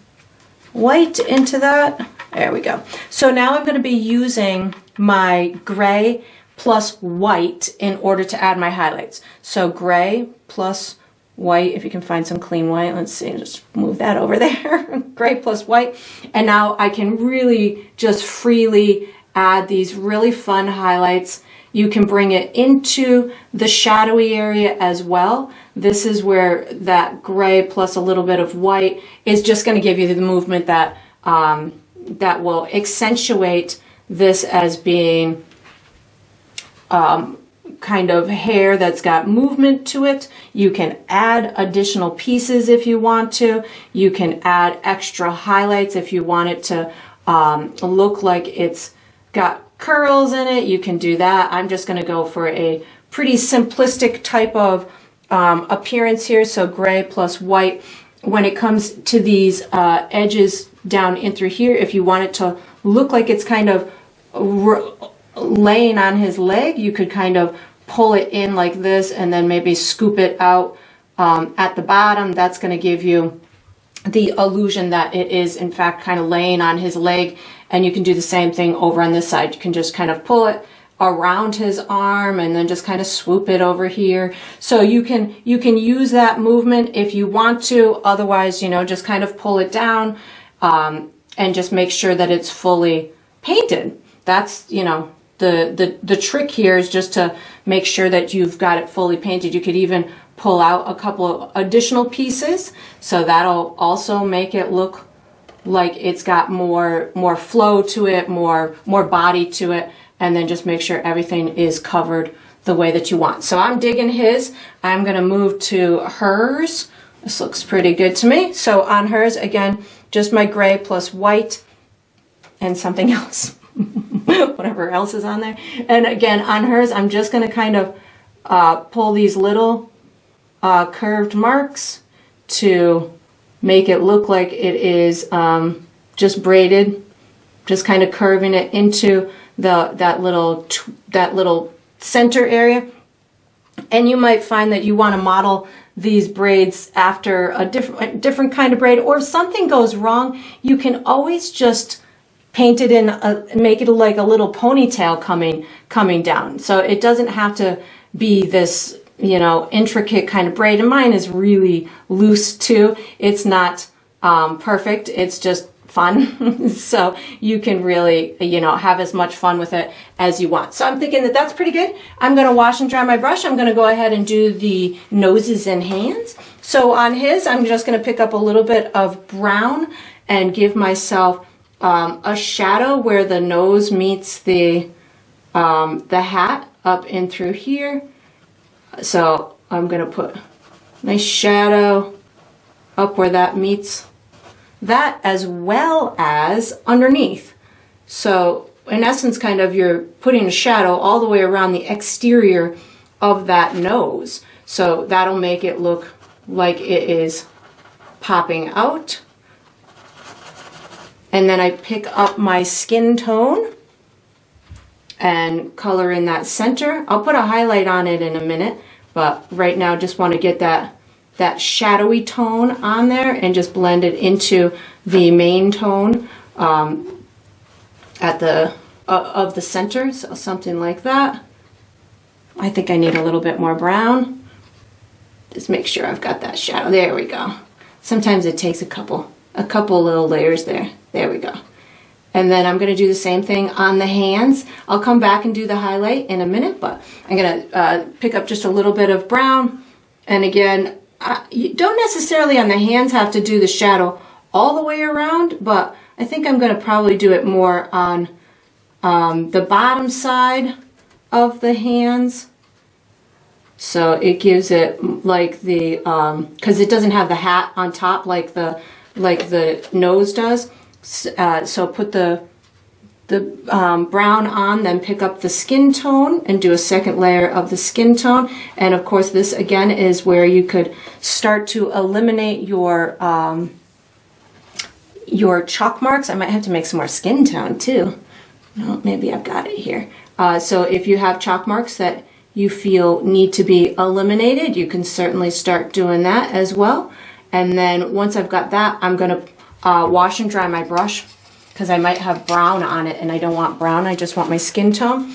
[SPEAKER 1] white into that. There we go. So now I'm going to be using my gray plus white in order to add my highlights. So gray plus white, if you can find some clean white. Let's see, just move that over there. Gray plus white. And now I can really just freely add these really fun highlights. You can bring it into the shadowy area as well. This is where that gray plus a little bit of white is just going to give you the movement that that will accentuate this as being kind of hair that's got movement to it. You can add additional pieces if you want to. You can add extra highlights if you want it to look like it's got curls in it. You can do that. I'm just going to go for a pretty simplistic type of appearance here. So gray plus white. When it comes to these edges down in through here, if you want it to look like it's kind of laying on his leg, you could kind of pull it in like this and then maybe scoop it out at the bottom, that's going to give you the illusion that it is in fact kind of laying on his leg. And you can do the same thing over on this side. You can just kind of pull it around his arm and then just kind of swoop it over here. So you can use that movement if you want to. Otherwise, you know, just kind of pull it down and just make sure that it's fully painted. That's, you know, the trick here is just to make sure that you've got it fully painted. You could even pull out a couple of additional pieces, so that'll also make it look like it's got more flow to it, more body to it, and then just make sure everything is covered the way that you want. So I'm digging his. I'm gonna move to hers. This looks pretty good to me. So on hers, again, just my gray plus white and something else. Whatever else is on there. And again, on hers, I'm just gonna kind of pull these little curved marks to make it look like it is just braided, just kind of curving it into that little center area. And you might find that you want to model these braids after a different kind of braid, or if something goes wrong, you can always just paint it in, make it like a little ponytail coming down. So it doesn't have to be this, you know, intricate kind of braid. And mine is really loose too. It's not perfect. It's just fun. So you can really, you know, have as much fun with it as you want. So I'm thinking that that's pretty good. I'm going to wash and dry my brush. I'm going to go ahead and do the noses and hands. So on his, I'm just going to pick up a little bit of brown and give myself a shadow where the nose meets the hat up in through here. So I'm going to put a nice shadow up where that meets that, as well as underneath. So in essence, kind of you're putting a shadow all the way around the exterior of that nose. So that'll make it look like it is popping out. And then I pick up my skin tone and color in that center. I'll put a highlight on it in a minute, but right now just want to get that shadowy tone on there and just blend it into the main tone at the of the center. So something like that. I think I need a little bit more brown. Just make sure I've got that shadow. There we go. Sometimes it takes a couple little layers there. There we go. And then I'm going to do the same thing on the hands. I'll come back and do the highlight in a minute, but I'm going to pick up just a little bit of brown. And again, you don't necessarily on the hands have to do the shadow all the way around, but I think I'm going to probably do it more on the bottom side of the hands. So it gives it like the, because it doesn't have the hat on top like the nose does. So put the brown on, then pick up the skin tone and do a second layer of the skin tone. And of course, this again is where you could start to eliminate your chalk marks. I might have to make some more skin tone too. No, maybe I've got it here. So if you have chalk marks that you feel need to be eliminated, you can certainly start doing that as well. And then once I've got that, I'm going to wash and dry my brush because I might have brown on it and I don't want brown. I just want my skin tone.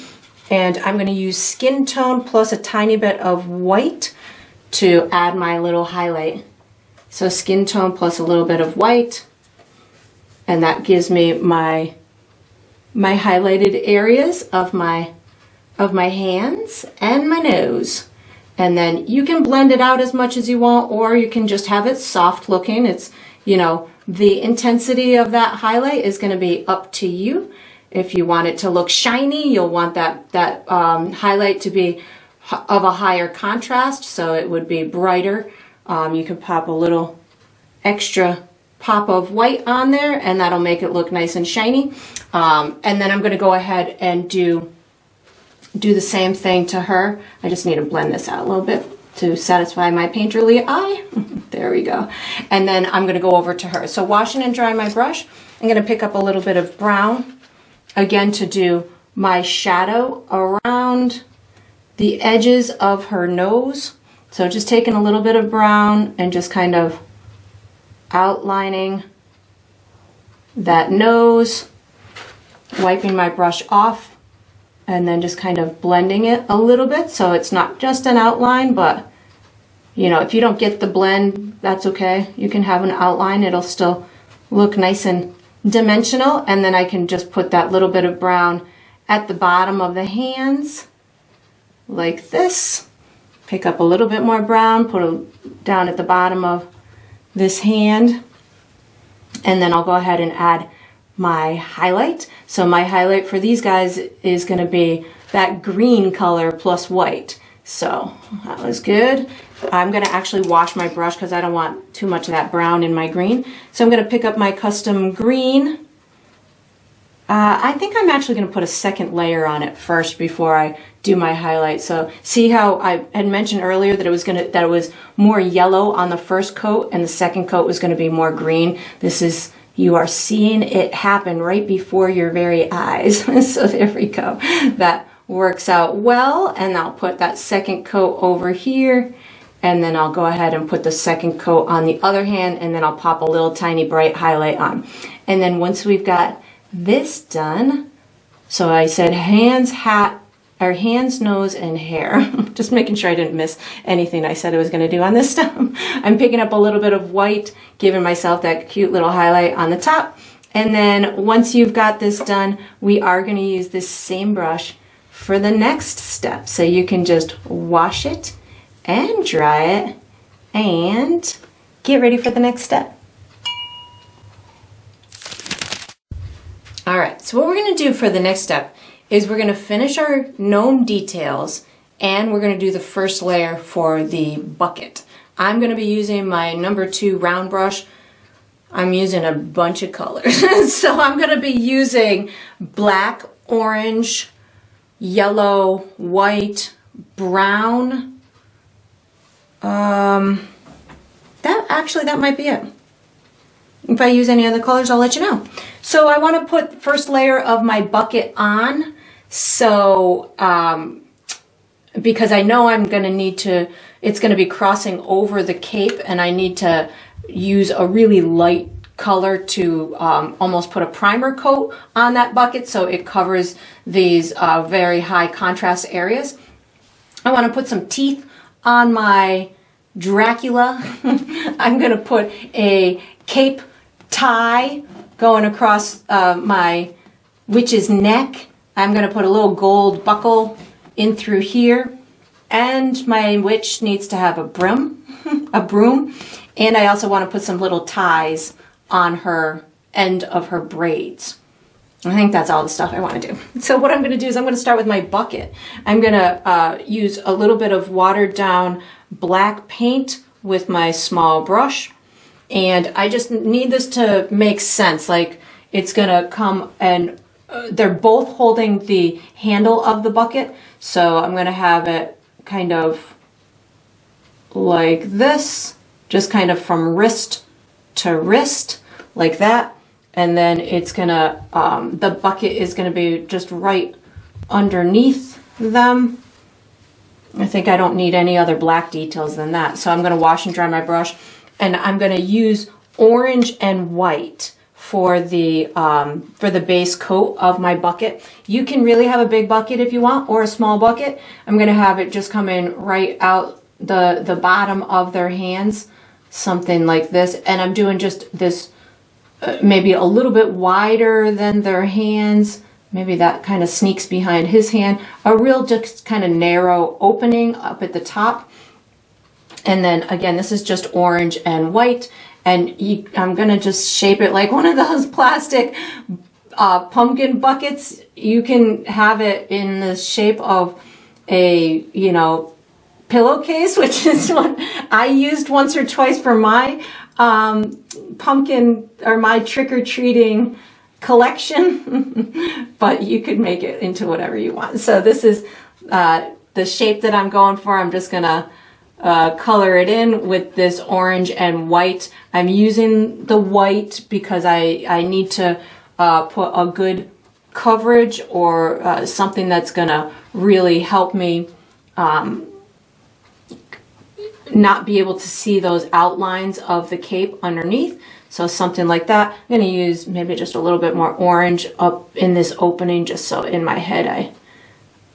[SPEAKER 1] And I'm going to use skin tone plus a tiny bit of white to add my little highlight. So skin tone plus a little bit of white, and that gives me my highlighted areas of my hands and my nose. And then you can blend it out as much as you want, or you can just have it soft looking. It's, you know, the intensity of that highlight is going to be up to you. If you want it to look shiny, you'll want that highlight to be of a higher contrast, so it would be brighter. You can pop a little extra pop of white on there, and that'll make it look nice and shiny. And then I'm going to go ahead and do the same thing to her. I just need to blend this out a little bit to satisfy my painterly eye. There we go. And then I'm going to go over to her. So washing and drying my brush, I'm going to pick up a little bit of brown again to do my shadow around the edges of her nose. So just taking a little bit of brown and just kind of outlining that nose, wiping my brush off, and then just kind of blending it a little bit so it's not just an outline, but you know, if you don't get the blend, that's okay. You can have an outline, it'll still look nice and dimensional. And then I can just put that little bit of brown at the bottom of the hands like this. Pick up a little bit more brown, put it down at the bottom of this hand, and then I'll go ahead and add my highlight. So my highlight for these guys is going to be that green color plus white. So that was good. I'm going to actually wash my brush because I don't want too much of that brown in my green. So I'm going to pick up my custom green. I think I'm actually going to put a second layer on it first before I do my highlight. So see how I had mentioned earlier that it was more yellow on the first coat and the second coat was going to be more green. You are seeing it happen right before your very eyes. So there we go. That works out well. And I'll put that second coat over here. And then I'll go ahead and put the second coat on the other hand. And then I'll pop a little tiny bright highlight on. And then once we've got this done, so I said hands, nose, and hair. Just making sure I didn't miss anything I said I was going to do on this stuff. I'm picking up a little bit of white, giving myself that cute little highlight on the top. And then once you've got this done, we are going to use this same brush for the next step. So you can just wash it and dry it and get ready for the next step. All right, so what we're going to do for the next step is we're going to finish our gnome details and we're going to do the first layer for the bucket. I'm going to be using my number 2 round brush. I'm using a bunch of colors. So I'm going to be using black, orange, yellow, white, brown. That might be it. If I use any other colors, I'll let you know. So I want to put the first layer of my bucket on. So, because I know I'm going to need to, it's going to be crossing over the cape and I need to use a really light color to almost put a primer coat on that bucket so it covers these very high contrast areas. I want to put some teeth on my Dracula. I'm going to put a cape tie going across my witch's neck. I'm going to put a little gold buckle in through here. And my witch needs to have a broom. And I also want to put some little ties on her end of her braids. I think that's all the stuff I want to do. So what I'm going to do is I'm going to start with my bucket. I'm going to use a little bit of watered down black paint with my small brush. And I just need this to make sense. Like it's going to come and they're both holding the handle of the bucket. So I'm going to have it kind of like this, just kind of from wrist to wrist like that. And then it's gonna, the bucket is gonna be just right underneath them. I think I don't need any other black details than that. So I'm gonna wash and dry my brush and I'm gonna use orange and white for the base coat of my bucket. You can really have a big bucket if you want, or a small bucket. I'm gonna have it just come in right out the bottom of their hands, something like this. And I'm doing just this, maybe a little bit wider than their hands. Maybe that kind of sneaks behind his hand. A real just kind of narrow opening up at the top. And then again, this is just orange and white. And I'm gonna just shape it like one of those plastic pumpkin buckets. You can have it in the shape of a, pillowcase, which is what I used once or twice for my pumpkin or my trick-or-treating collection. But you could make it into whatever you want. So this is the shape that I'm going for. I'm just gonna color it in with this orange and white. I'm using the white because I need to put a good coverage or something that's gonna really help me not be able to see those outlines of the cape underneath. So something like that. I'm going to use maybe just a little bit more orange up in this opening, just so in my head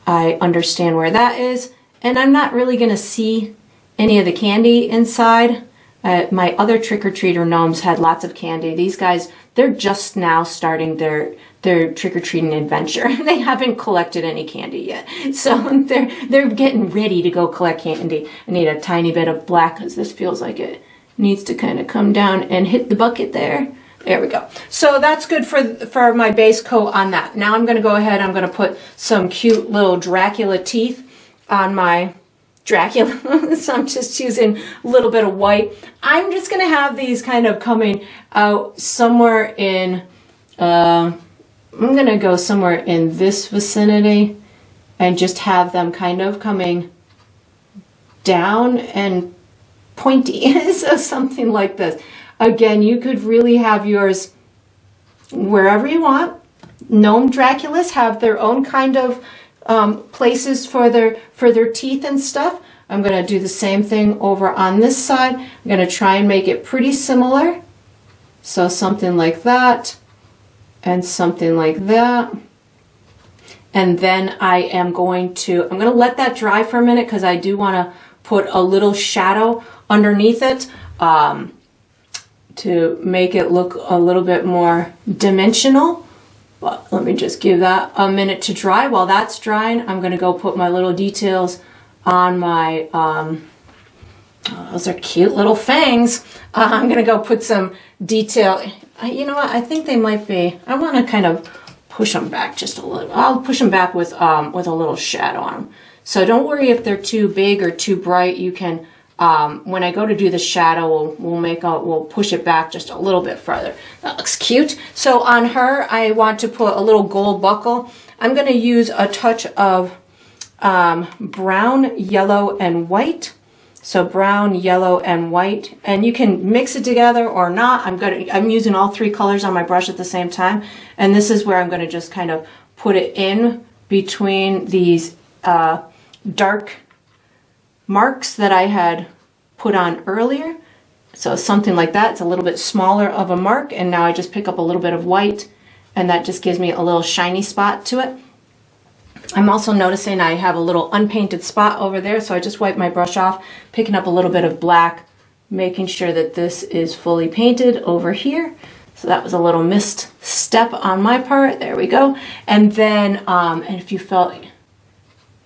[SPEAKER 1] I understand where that is. And I'm not really going to see any of the candy inside. My other trick-or-treater gnomes had lots of candy. These guys, they're just now starting their trick-or-treating adventure. They haven't collected any candy yet. So they're getting ready to go collect candy. I need a tiny bit of black because this feels like it needs to kind of come down and hit the bucket there. There we go. So that's good for my base coat on that. Now I'm going to go ahead, I'm going to put some cute little Dracula teeth on my Dracula. So I'm just using a little bit of white. I'm just going to have these kind of coming out somewhere in, I'm going to go somewhere in this vicinity and just have them kind of coming down and pointy. So something like this. Again, you could really have yours wherever you want. Gnome Draculas have their own kind of places for their teeth and stuff. I'm going to do the same thing over on this side. I'm going to try and make it pretty similar. So something like that and something like that. And then I'm going to let that dry for a minute because I do want to put a little shadow underneath it to make it look a little bit more dimensional. But let me just give that a minute to dry. While that's drying, I'm going to go put my little details on my, those are cute little fangs. I'm going to go put some detail. You know what? I think they might be, I want to kind of push them back just a little. I'll push them back with a little shadow on them. So don't worry if they're too big or too bright. You can, when I go to do the shadow, we'll push it back just a little bit further. That looks cute. So on her, I want to put a little gold buckle. I'm going to use a touch of brown, yellow, and white. So brown, yellow, and white, and you can mix it together or not. I'm using all three colors on my brush at the same time, and this is where I'm going to just kind of put it in between these dark marks that I had put on earlier. So something like that. It's a little bit smaller of a mark, and now I just pick up a little bit of white, and that just gives me a little shiny spot to it. I'm also noticing I have a little unpainted spot over there, so I just wipe my brush off, picking up a little bit of black, making sure that this is fully painted over here. So that was a little missed step on my part. There we go. And then, and if you felt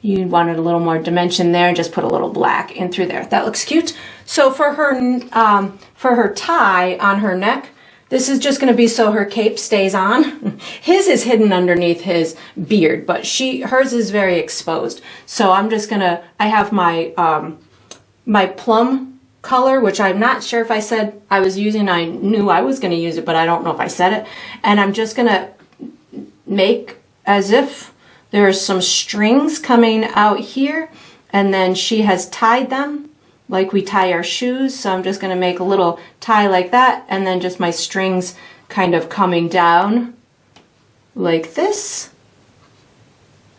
[SPEAKER 1] you wanted a little more dimension there, just put a little black in through there. That looks cute. So for her tie on her neck, this is just going to be so her cape stays on. His is hidden underneath his beard, but hers is very exposed. So I'm just going to, I have my, my plum color, which I'm not sure if I said I was using. I knew I was going to use it, but I don't know if I said it. And I'm just going to make as if there's some strings coming out here, and then she has tied them like we tie our shoes. So I'm just going to make a little tie like that, and then just my strings kind of coming down like this.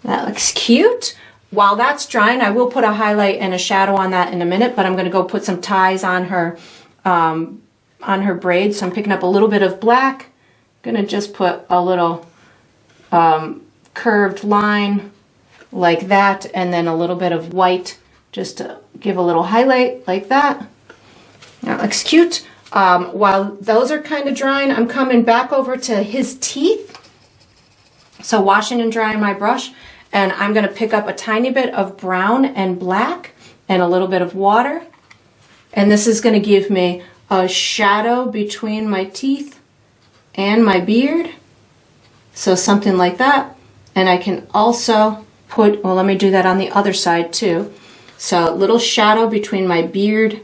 [SPEAKER 1] That looks cute. While that's drying, I will put a highlight and a shadow on that in a minute, but I'm going to go put some ties on her braids. So I'm picking up a little bit of black. I'm going to just put a little curved line like that, and then a little bit of white just to give a little highlight like that. That looks cute. While those are kind of drying, I'm coming back over to his teeth. So washing and drying my brush, and I'm going to pick up a tiny bit of brown and black and a little bit of water. And this is going to give me a shadow between my teeth and my beard. So something like that. And I can also put, well, let me do that on the other side too. So a little shadow between my beard,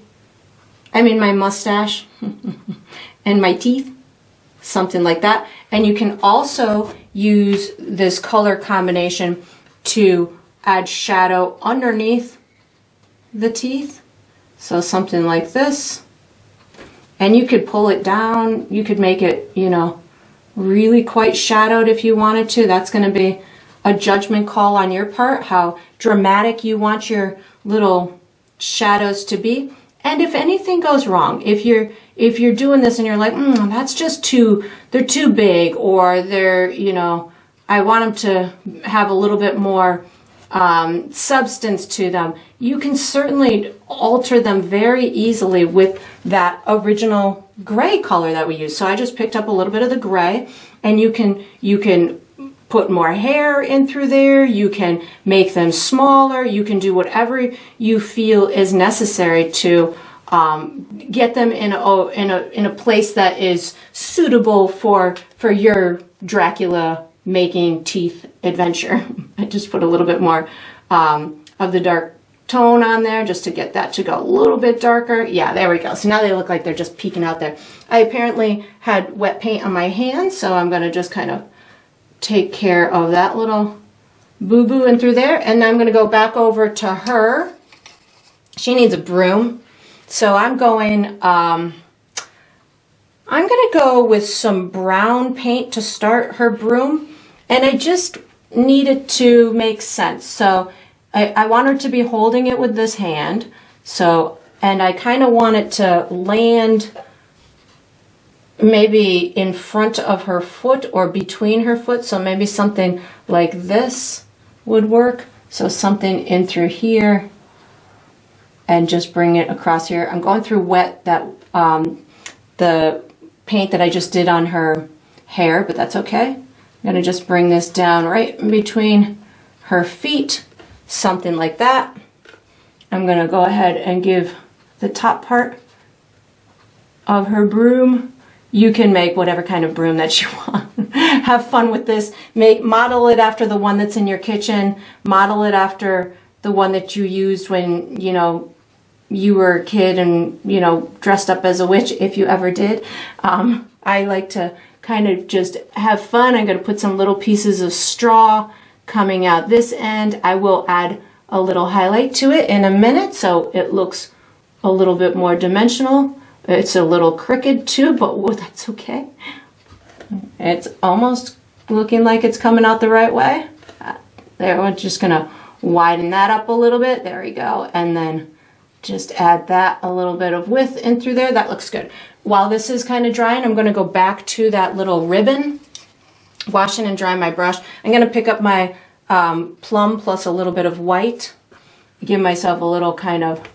[SPEAKER 1] my mustache and my teeth, something like that. And you can also use this color combination to add shadow underneath the teeth. So something like this. And you could pull it down. You could make it, really quite shadowed if you wanted to. That's going to be a judgment call on your part, how dramatic you want your little shadows to be. And if anything goes wrong, if you're doing this and you're like, that's just they're too big, or they're, I want them to have a little bit more substance to them, you can certainly alter them very easily with that original gray color that we use. So I just picked up a little bit of the gray, and you can put more hair in through there, you can make them smaller, you can do whatever you feel is necessary to get them in a place that is suitable for your Dracula making teeth adventure. I just put a little bit more of the dark tone on there just to get that to go a little bit darker. Yeah, there we go. So now they look like they're just peeking out there. I apparently had wet paint on my hands, so I'm going to just kind of take care of that little boo-boo in through there. And I'm going to go back over to her. She needs a broom. So I'm going to go with some brown paint to start her broom. And I just need it to make sense. So I want her to be holding it with this hand. So, and I kind of want it to land maybe in front of her foot or between her foot. So maybe something like this would work. So something in through here and just bring it across here. I'm going through wet the paint that I just did on her hair, but that's okay. I'm gonna just bring this down right in between her feet, something like that. I'm gonna go ahead and give the top part of her broom. You can make whatever kind of broom that you want. Have fun with this. Model it after the one that's in your kitchen. Model it after the one that you used when, you were a kid and, dressed up as a witch, if you ever did. I like to kind of just have fun. I'm going to put some little pieces of straw coming out this end. I will add a little highlight to it in a minute so it looks a little bit more dimensional. It's a little crooked too, but that's okay. It's almost looking like it's coming out the right way. There, we're just going to widen that up a little bit. There we go. And then just add that a little bit of width in through there. That looks good. While this is kind of drying, I'm going to go back to that little ribbon, washing and drying my brush. I'm going to pick up my plum plus a little bit of white, give myself a little kind of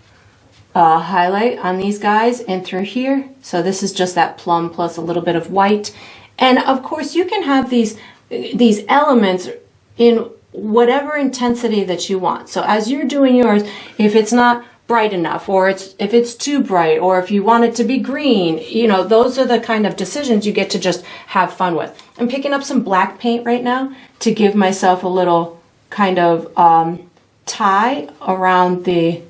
[SPEAKER 1] highlight on these guys in through here. So this is just that plum plus a little bit of white. And of course you can have these elements in whatever intensity that you want. So as you're doing yours, if it's not bright enough, or if it's too bright, or if you want it to be green, those are the kind of decisions you get to just have fun with. I'm picking up some black paint right now to give myself a little kind of tie around the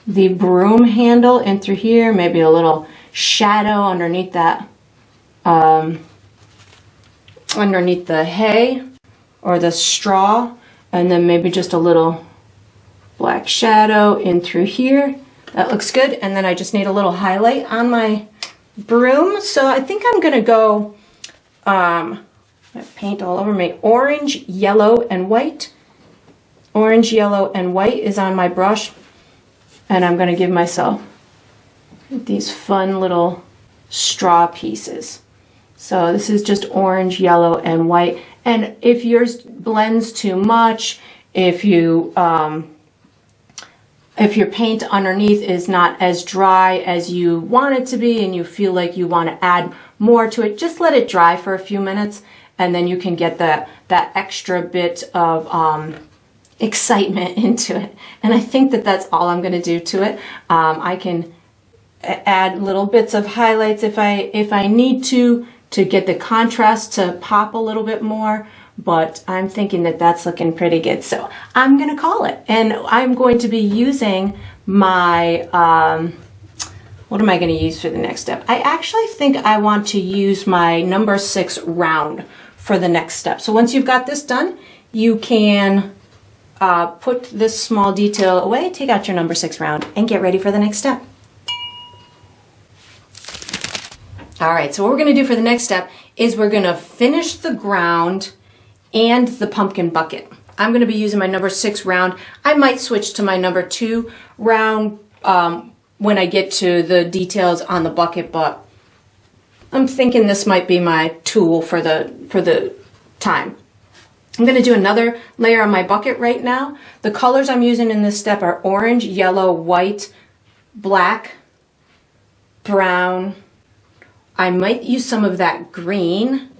[SPEAKER 1] broom handle in through here, maybe a little shadow underneath that, underneath the hay or the straw, and then maybe just a little black shadow in through here. That looks good. And then I just need a little highlight on my broom. So I think I'm gonna go paint all over me. Orange, yellow, and white. Orange, yellow, and white is on my brush. And I'm gonna give myself these fun little straw pieces. So this is just orange, yellow, and white. And if yours blends too much, if your paint underneath is not as dry as you want it to be and you feel like you want to add more to it, just let it dry for a few minutes and then you can get that extra bit of excitement into it. And I think that's all I'm going to do to it. I can add little bits of highlights if I need to get the contrast to pop a little bit more. But I'm thinking that's looking pretty good. So I'm going to call it. And I'm going to be using my, what am I going to use for the next step? I actually think I want to use my number 6 round for the next step. So once you've got this done, you can put this small detail away, take out your number 6 round, and get ready for the next step. All right, so what we're going to do for the next step is we're going to finish the ground and the pumpkin bucket. I'm going to be using my number 6 round. I might switch to my number 2 round when I get to the details on the bucket, but I'm thinking this might be my tool for the time. I'm going to do another layer on my bucket right now. The colors I'm using in this step are orange, yellow, white, black, brown. I might use some of that green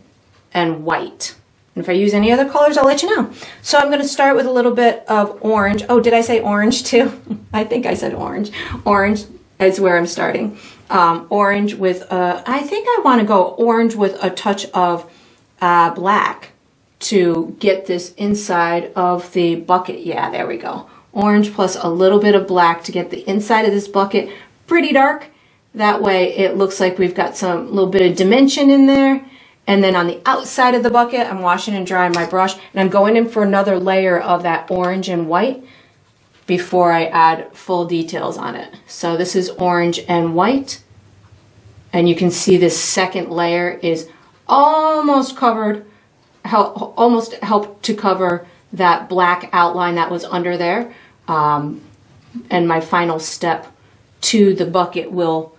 [SPEAKER 1] and white. And if I use any other colors, I'll let you know. So I'm going to start with a little bit of orange. Oh, did I say orange too? I think I said orange. Orange is where I'm starting. Orange with, I think I want to go orange with a touch of black to get this inside of the bucket. Yeah, there we go. Orange plus a little bit of black to get the inside of this bucket pretty dark. That way it looks like we've got some little bit of dimension in there. And then on the outside of the bucket, I'm washing and drying my brush, and I'm going in for another layer of that orange and white before I add full details on it. So this is orange and white. And you can see this second layer is almost covered, almost helped to cover that black outline that was under there. And my final step to the bucket will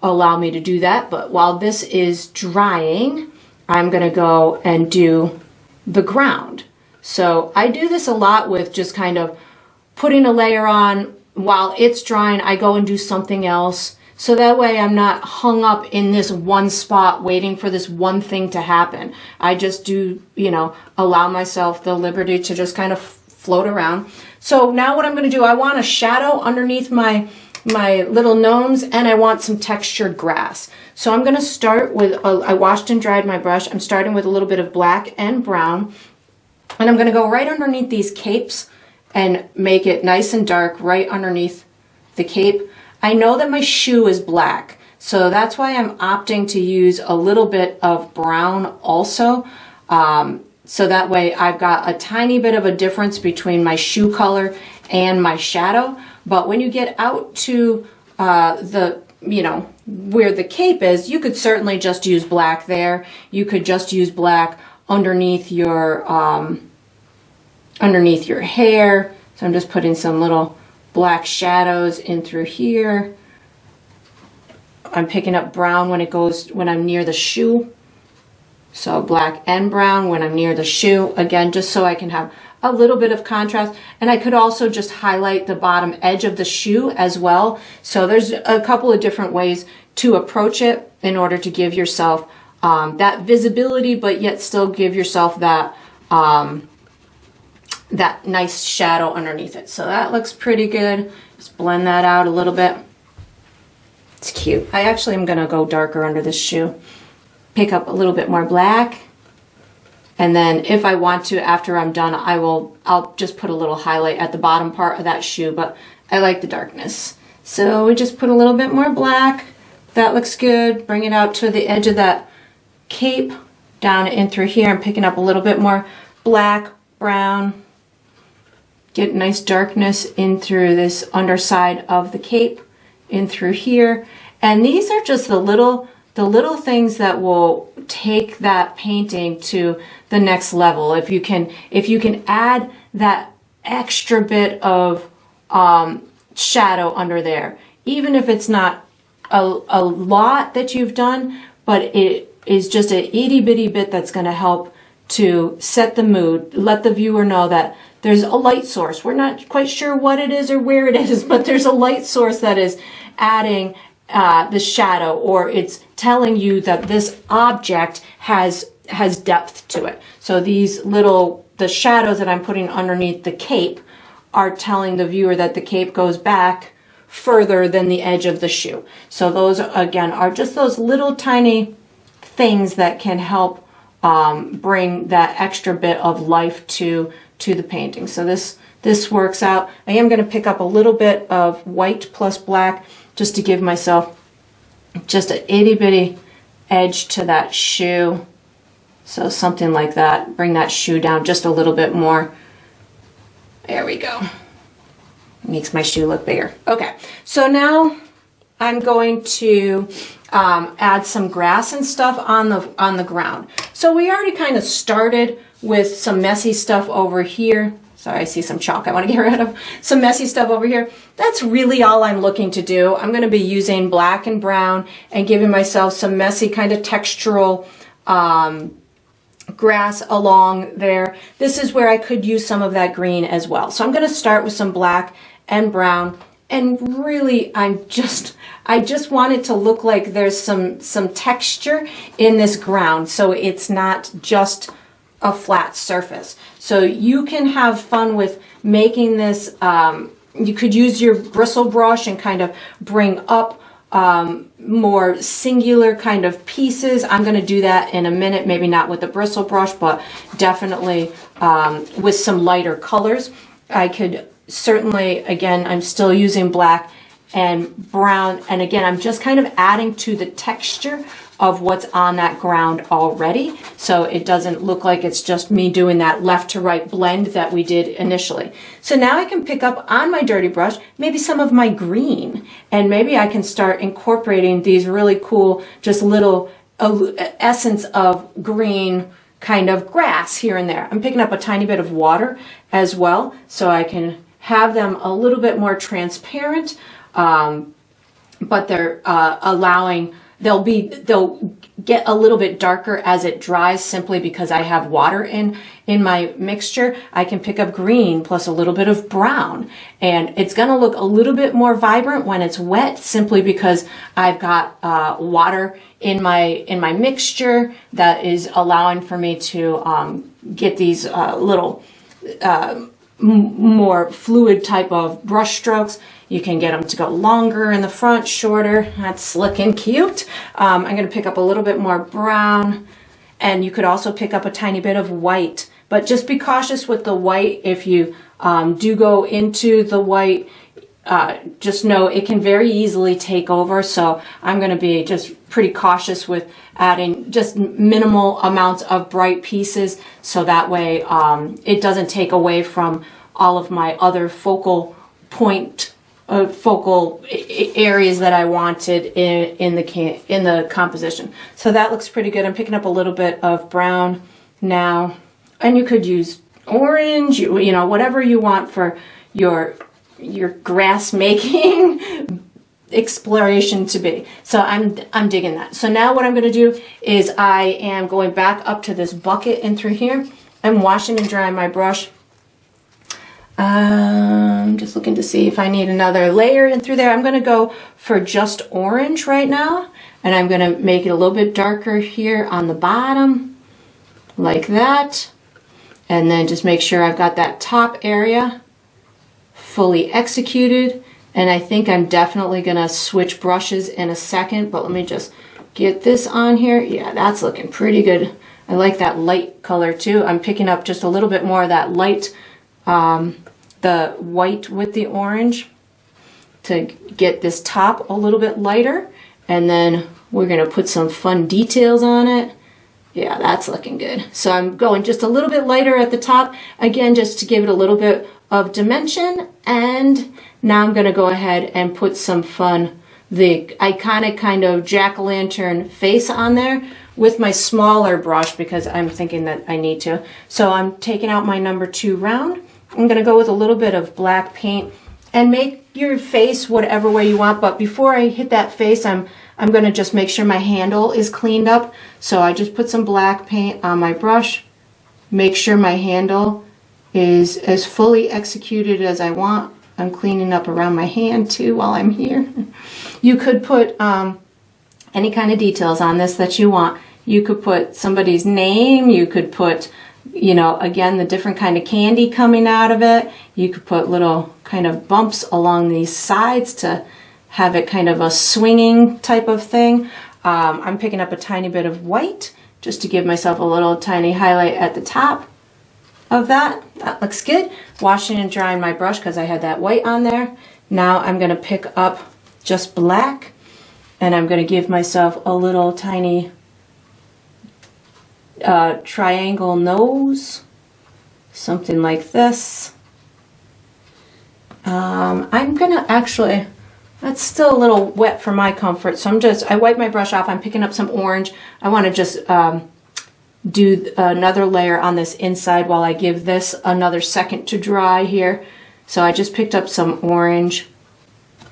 [SPEAKER 1] allow me to do that. But while this is drying, I'm going to go and do the ground. So I do this a lot with just kind of putting a layer on while it's drying. I go and do something else. So that way I'm not hung up in this one spot waiting for this one thing to happen. I just do, allow myself the liberty to just kind of float around. So now what I'm going to do, I want a shadow underneath my little gnomes, and I want some textured grass. So I'm going to start with, I washed and dried my brush. I'm starting with a little bit of black and brown, and I'm going to go right underneath these capes and make it nice and dark right underneath the cape. I know that my shoe is black, so that's why I'm opting to use a little bit of brown also. So that way I've got a tiny bit of a difference between my shoe color and my shadow. But when you get out to where the cape is, you could certainly just use black there. You could just use black underneath your hair. So I'm just putting some little black shadows in through here. I'm picking up brown when I'm near the shoe. So black and brown when I'm near the shoe, again, just so I can have a little bit of contrast. And I could also just highlight the bottom edge of the shoe as well. So there's a couple of different ways to approach it in order to give yourself that visibility, but yet still give yourself that that nice shadow underneath it. So that looks pretty good. Just blend that out a little bit. It's cute. I actually am gonna go darker under this shoe. Pick up a little bit more black. And then if I want to, after I'm done, I'll just put a little highlight at the bottom part of that shoe, but I like the darkness. So we just put a little bit more black. That looks good. Bring it out to the edge of that cape, down in through here. I'm picking up a little bit more black, brown. Get nice darkness in through this underside of the cape, in through here. And these are just the little things that will take that painting to the next level. If you can add that extra bit of shadow under there, even if it's not a lot that you've done, but it is just a itty bitty bit that's going to help to set the mood, let the viewer know that there's a light source. We're not quite sure what it is or where it is, but there's a light source that is adding the shadow, or it's telling you that this object has depth to it. So the shadows that I'm putting underneath the cape are telling the viewer that the cape goes back further than the edge of the shoe. So those again are just those little tiny things that can help bring that extra bit of life to the painting. So this works out. I am going to pick up a little bit of white plus black just to give myself just an itty bitty edge to that shoe. So something like that. Bring that shoe down just a little bit more. There we go. Makes my shoe look bigger. Okay, so now I'm going to add some grass and stuff on the ground. So we already kind of started with some messy stuff over here. Sorry, I see some chalk I want to get rid of. Some messy stuff over here. That's really all I'm looking to do. I'm going to be using black and brown and giving myself some messy kind of textural grass along there. This is where I could use some of that green as well. So I'm going to start with some black and brown. And really, I just want it to look like there's some texture in this ground, so it's not just a flat surface. So you can have fun with making this. You could use your bristle brush and kind of bring up more singular kind of pieces. I'm going to do that in a minute, maybe not with the bristle brush, but definitely with some lighter colors. I could certainly, again, I'm still using black and brown, and again, I'm just kind of adding to the texture of what's on that ground already, so it doesn't look like it's just me doing that left to right blend that we did initially. So now I can pick up on my dirty brush maybe some of my green, and maybe I can start incorporating these really cool, just little essence of green kind of grass here and there. I'm picking up a tiny bit of water as well, so I can have them a little bit more transparent, but they're they'll get a little bit darker as it dries simply because I have water in my mixture. I can pick up green plus a little bit of brown, and it's going to look a little bit more vibrant when it's wet simply because I've got water in my mixture that is allowing for me to get these little more fluid type of brush strokes. You can get them to go longer in the front, shorter. That's slick and cute. I'm going to pick up a little bit more brown, and you could also pick up a tiny bit of white, but just be cautious with the white. If you do go into the white, just know it can very easily take over. So I'm going to be just pretty cautious with adding just minimal amounts of bright pieces, so that way it doesn't take away from all of my other focal areas that I wanted in the composition. So that looks pretty good. I'm picking up a little bit of brown now, and you could use orange, you know, whatever you want for your grass making exploration to be. So I'm digging that. So now what I'm going to do is I am going back up to this bucket and through here. I'm washing and drying my brush. I'm just looking to see if I need another layer in through there. I'm going to go for just orange right now, and I'm going to make it a little bit darker here on the bottom like that, and then just make sure I've got that top area fully executed. And I think I'm definitely going to switch brushes in a second, but let me just get this on here. Yeah, that's looking pretty good. I like that light color too. I'm picking up just a little bit more of that light, the white with the orange to get this top a little bit lighter. And then we're going to put some fun details on it. Yeah, that's looking good. So I'm going just a little bit lighter at the top, again, just to give it a little bit of dimension. And now I'm going to go ahead and put some fun, the iconic kind of jack-o'-lantern face on there with my smaller brush, because I'm thinking that I need to. So I'm taking out my number 2 round. I'm going to go with a little bit of black paint and make your face whatever way you want. But before I hit that face, I'm going to just make sure my handle is cleaned up. So I just put some black paint on my brush, make sure my handle is as fully executed as I want. I'm cleaning up around my hand too while I'm here. You could put any kind of details on this that you want. You could put somebody's name, you could put, you know, again, the different kind of candy coming out of it. You could put little kind of bumps along these sides to have it kind of a swinging type of thing. I'm picking up a tiny bit of white just to give myself a little tiny highlight at the top of that. That looks good. Washing and drying my brush because I had that white on there. Now I'm going to pick up just black, and I'm going to give myself a little tiny triangle nose, something like this. I'm going to actually That's still a little wet for my comfort, so I wipe my brush off. I'm picking up some orange. I want to just do another layer on this inside while I give this another second to dry here. So I just picked up some orange,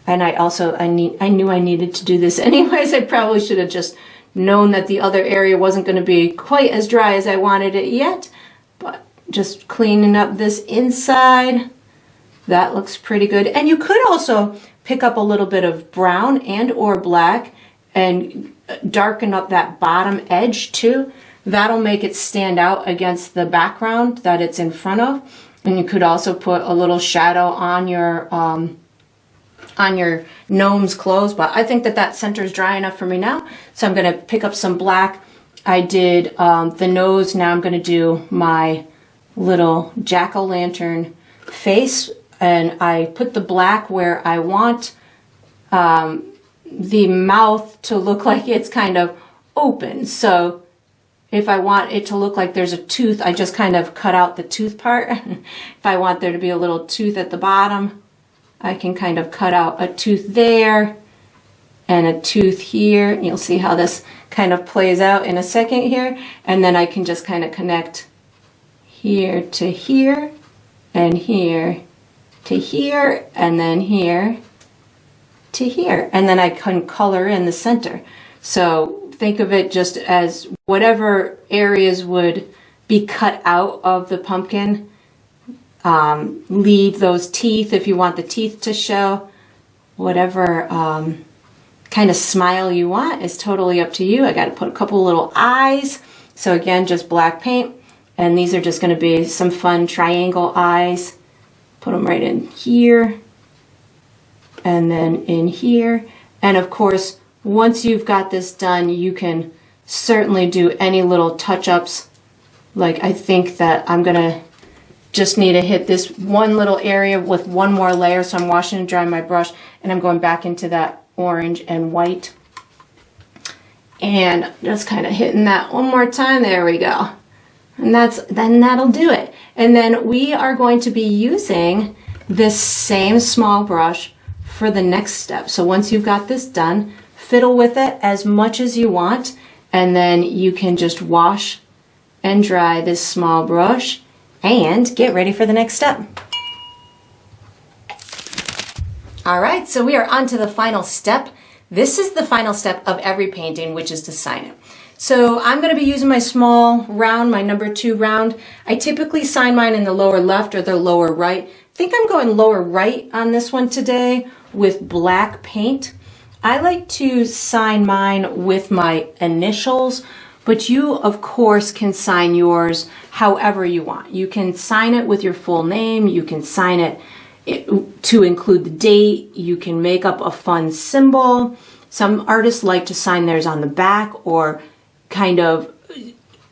[SPEAKER 1] and I knew I needed to do this anyways. I probably should have just known that the other area wasn't going to be quite as dry as I wanted it yet, but just cleaning up this inside. That looks pretty good. And you could also pick up a little bit of brown and or black and darken up that bottom edge too. That'll make it stand out against the background that it's in front of. And you could also put a little shadow on your gnome's clothes, but I think that center is dry enough for me now. So I'm going to pick up some black. I did the nose. Now I'm going to do my little jack-o'-lantern face, and I put the black where I want the mouth to look like it's kind of open. So if I want it to look like there's a tooth, I just kind of cut out the tooth part. If I want there to be a little tooth at the bottom, I can kind of cut out a tooth there and a tooth here. You'll see how this kind of plays out in a second here. And then I can just kind of connect here to here and here to here and then here to here. And then I can color in the center. So think of it just as whatever areas would be cut out of the pumpkin. Leave those teeth if you want the teeth to show. Whatever kind of smile you want is totally up to you. I got to put a couple little eyes. So again, just black paint. And these are just going to be some fun triangle eyes. Put them right in here. And then in here. And of course, once you've got this done, you can certainly do any little touch-ups. Like I think that I'm going to just need to hit this one little area with one more layer. So I'm washing and drying my brush, and I'm going back into that orange and white. And just kind of hitting that one more time. There we go. And then that'll do it. And then we are going to be using this same small brush for the next step. So once you've got this done, fiddle with it as much as you want, and then you can just wash and dry this small brush and get ready for the next step. All right, so we are on to the final step. This is the final step of every painting, which is to sign it. So I'm going to be using my small round, my number 2 round. I typically sign mine in the lower left or the lower right. I think I'm going lower right on this one today with black paint. I like to sign mine with my initials, but you of course can sign yours however you want. You can sign it with your full name. You can sign it to include the date. You can make up a fun symbol. Some artists like to sign theirs on the back or kind of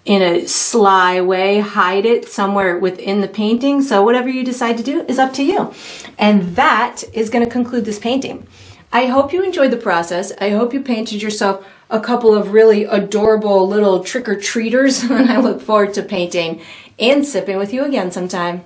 [SPEAKER 1] in a sly way hide it somewhere within the painting. So whatever you decide to do is up to you. And that is going to conclude this painting. I hope you enjoyed the process. I hope you painted yourself a couple of really adorable little trick-or-treaters, and I look forward to painting and sipping with you again sometime.